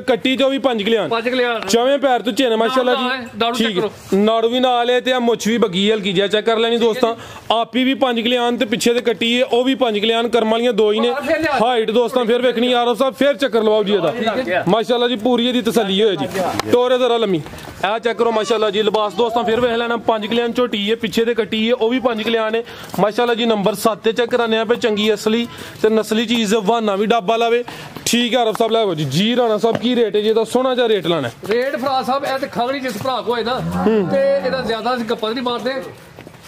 S1: ਕੱਟੀ ਤੋਂ ਵੀ 5 ਕਿਲਿਆਂ
S2: 5 ਕਿਲੇ
S1: ਚਵੇਂ ਪੈਰ ਤੋਂ ਚੇਨ ਮਾਸ਼ਾਅੱਲਾ ਜੀ ਠੀਕ ਨਾੜੂ ਵੀ ਨਾਲ ਹੈ ਤੇ ਆ ਮੁੱਛ ਵੀ ਬੱਗੀ ਹਲਕੀ ਜਿਹਾ ਚੈੱਕ ਕਰ ਲੈਣੀ ਦੋਸਤਾਂ ਆਪੀ ਵੀ 5 ਕਿਲਿਆਂ ਤੇ ਪਿੱਛੇ ਤੇ ਕੱਟੀ ਹੈ ਉਹ ਵੀ 5 ਕਿਲਿਆਂ ਕਰਮ ਵਾਲੀਆਂ ਦੋ ਹੀ ਨੇ ਹਾਈਟ ਦੋਸਤਾਂ ਫਿਰ ਵੇਖਣੀ ਆਰਫ ਸਾਹਿਬ ਫਿਰ ਚੱਕਰ ਲਵਾਓ ਜੀ ਇਹਦਾ ਮਾਸ਼ਾਅੱਲਾ ਜੀ ਪੂਰੀ ਇਹਦੀ ਤਸੱਲੀ ਹੋਏ ਜੀ ਟੋਰੇ ਜ਼ਰਾ ਲੰਮੀ ਇਹ ਚੈੱਕ ਕਰੋ ਮਾਸ਼ਾਅੱਲਾ ਜੀ ਲਿਬਾਸ ਦੋਸਤਾਂ ਫਿਰ ਵੇਖ ਲੈਣਾ 5 ਕਿਲਿਆਂ ਝੋਟੀ ਹੈ ਪਿੱਛੇ ਤੇ ਕੱਟੀ ਹੈ ਉਹ ਵੀ 5 ਕਿਲਿਆਂ ਨੇ ਮਾਸ਼ਾਅੱਲਾ ਜੀ ਨੰਬਰ 7 ਤੇ ਚੈੱਕ ਕਰਾਨੇ ਆ ਪੇ ਚੰਗੀ ਅਸਲੀ ਤੇ ਨਸਲੀ ਚੀਜ਼ ਵਾਨਾ ਵੀ ਡੱਬਾ ਲਾਵੇ ਠੀਕ ਹੈ ਅਰਬ ਸਾਹਿਬ ਲੈ ਜੀ ਜੀ ਰਾਣਾ ਸਾਹਿਬ ਕੀ ਰੇਟ ਹੈ ਜੀ ਇਹਦਾ ਸੋਹਣਾ ਜਿਹਾ ਰੇਟ ਲਾਣਾ
S2: ਰੇਟ ਫਰਾਜ ਸਾਹਿਬ ਇਹ ਤੇ ਖਾਣੀ ਜਿਸ ਭਰਾ ਕੋ ਹੋਏ ਨਾ ਤੇ ਇਹਦਾ ਜ਼ਿਆਦਾ ਅਸੀਂ ਗੱਪਾਂ ਨਹੀਂ ਮਾਰਦੇ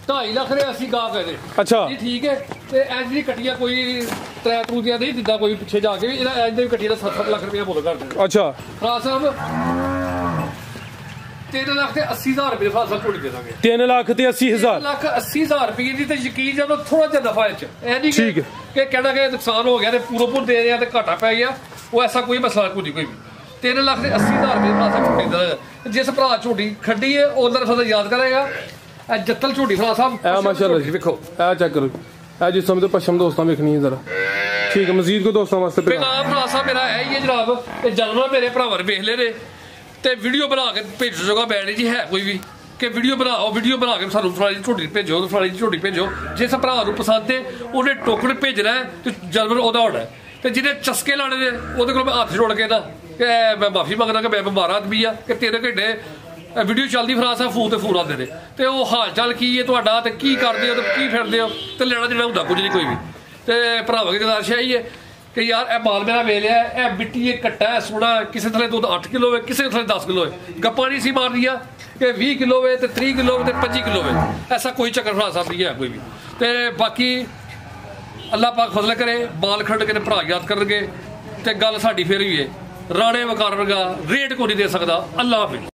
S2: 2.5 ਲੱਖ ਦੇ ਅਸੀਂ ਗਾ ਪਏ ਨੇ
S1: ਅੱਛਾ
S2: ਜੀ ਠੀਕ ਹੈ ਤੇ ਐਜ ਦੀ ਕੱਟੀਆਂ ਕੋਈ ਤਰੇ ਤਰੂਦੀਆਂ ਨਹੀਂ ਦਿੰਦਾ ਕੋਈ ਪਿੱਛੇ ਜਾ ਕੇ ਵੀ ਇਹਦਾ ਐਜ ਦੇ ਵੀ ਕੱਟੀਆਂ ਦਾ 7 ਲੱਖ ਰੁਪਏ ਮੁੱਲ ਕਰਦੇ
S1: ਅੱਛਾ
S2: ਫਰਾਜ ਸਾਹਿਬ 3 ਲੱਖ ਤੇ 80,000 ਰੁਪਏ ਫਰਾਜ ਸਾਹਿਬ ਝੋਟੀ ਦੇ ਦਾਂਗੇ
S1: 3 ਲੱਖ ਤੇ 80,000
S2: ਲੱਖ 80,000 ਰੁਪਏ ਦੀ ਤੇ ਯਕੀਨ ਜਦੋਂ ਥੋੜਾ ਜਿਹਾ ਨਫਾ ਇਹ ਚ ਇਹ ਨਹੀਂ
S1: ਠੀਕ ਹੈ
S2: ਕਿ ਕਹਿਣਾ ਕਿ ਨੁਕਸਾਨ ਹੋ ਗਿਆ ਤੇ ਪੂਰਾ ਦੇ ਰਿਹਾ ਤੇ ਘਾਟਾ ਪੈ ਗਿਆ ਉਹ ਐਸਾ ਕੋਈ ਮਸਲਾ ਕੋਈ ਵੀ 3 ਲੱਖ ਤੇ 80,000 ਰੁਪਏ ਫਰਾਜ ਸਾਹਿਬ ਝੋਟੀ ਦਾ ਜਿਸ ਭਰਾ ਝੋਟੀ ਖੱਡੀ ਹੈ ਉਹਨਾਂ ਦਾ ਯਾਦ ਕਰੇਗਾ ਇਹ ਜੱਤਲ ਝੋਟੀ ਫਰਾਜ ਸਾਹਿਬ
S1: ਇਹ ਮਾਸ਼ਾਅੱਲਾ ਜੀ
S2: ਵੇਖੋ
S1: ਇਹ ਚੈੱਕ ਕਰੋ ਇਹ ਜਿਸ ਸਮੇਂ ਤੇ ਪਸ਼ਮ ਦੋਸਤਾਂ ਵੇਖਣੀ ਹੈ ਜ਼ਰਾ ਠੀਕ ਹੈ ਮਜ਼ੀਦ ਕੋ ਦੋਸਤਾਂ ਵਾਸਤੇ
S2: ਪੈਗਾਮ ਫਰਾਜ ਸਾਹਿਬ ਮੇਰਾ ਇਹ ਹੀ ਹੈ ਜਨਾਬ ਤੇ ਜਨਮ ਮੇਰੇ ਭਰਾਵਾਂ ਵੇਖ ਲੈ ਨੇ ਤੇ ਵੀਡੀਓ ਬਣਾ ਕੇ ਭੇਜੋ ਜੋਗਾ ਬੈਠ ਜੀ ਹੈ ਕੋਈ ਵੀ ਕਿ ਵੀਡੀਓ ਬਣਾ ਕੇ ਸਾਨੂੰ ਫਲਾਣੀ ਝੋਟੀ ਭੇਜੋ ਫਲਾਣੀ ਝੋਟੀ ਭੇਜੋ ਜਿਸ ਭਰਾ ਨੂੰ ਪਸੰਦ ਹੈ ਉਹਨੇ ਟੋਕਨ ਭੇਜਣਾ ਤੇ ਜਾਨਵਰ ਉਹਦਾ ਹੋਣਾ ਤੇ ਜਿਹਨੇ ਚਸਕੇ ਲਾਣੇ ਨੇ ਉਹਦੇ ਕੋਲ ਮੈਂ ਹੱਥ ਜੋੜ ਕੇ ਨਾ ਕਿ ਮੈਂ ਮਾਫੀ ਮੰਗਦਾ ਕਿ ਮੈਂ ਬਿਮਾਰ ਆਦਮੀ ਆ ਕਿ 3 ਘੰਟੇ ਵੀਡੀਓ ਚੱਲਦੀ ਫਰਾਜ ਸਾਹਿਬ ਫੋਨ ਤੇ ਫੋਨ ਆਉਂਦੇ ਨੇ ਤੇ ਉਹ ਹਾਲ ਚਾਲ ਕੀ ਹੈ ਤੁਹਾਡਾ ਤੇ ਕੀ ਕਰਦੇ ਹੋ ਤੇ ਕੀ ਫਿਰਦੇ ਹੋ ਤੇ ਲੈਣਾ ਦੇਣਾ ਹੁੰਦਾ ਕੁਝ ਨਹੀਂ ਕੋਈ ਵੀ ਤੇ ਭਰਾਵਾਂ ਦੀ ਗੁਜ਼ਾਰਿਸ਼ ਇਹੀ ਹੈ ਕਿ ਯਾਰ ਇਹ ਮਾਲ ਮੇਰਾ ਵੇਚ ਲਿਆ ਇਹ ਮਿੱਟੀ ਇਹ ਕੱਟਾ ਹੈ ਸੋਹਣਾ ਕਿਸੇ ਥਲੇ ਦੁੱਧ 8 ਕਿਲੋ ਹੈ ਕਿਸੇ ਥਲੇ 10 ਕਿਲੋ ਹੈ ਗੱਪਾਂ ਨਹੀਂ ਸੀ ਮਾਰਨੀਆਂ ਕਿ 20 ਕਿਲੋ ਹੈ ਤੇ 30 ਕਿਲੋ ਤੇ 25 ਕਿਲੋ ਹੈ ਐਸਾ ਕੋਈ ਚੱਕਰ ਫਰਾਜ ਸਾਹਿਬ ਨਹੀਂ ਹੈ ਕੋਈ ਵੀ ਤੇ ਬਾਕੀ ਅੱਲਾਹ ਪਾਕ ਫਜ਼ਲ ਕਰੇ ਬਾਲ ਖੰਡ ਕੇ ਭਰਾ ਯਾਦ ਕਰਨਗੇ ਤੇ ਗੱਲ ਸਾਡੀ ਫੇਰ ਵੀ ਹੈ ਰਾਣੇ ਵਕਾਰ ਵਰਗਾ ਰੇਟ ਕੋਈ ਨਹੀਂ ਦੇ ਸਕਦਾ ਅੱਲਾਹ ਹਾਫਿਜ਼।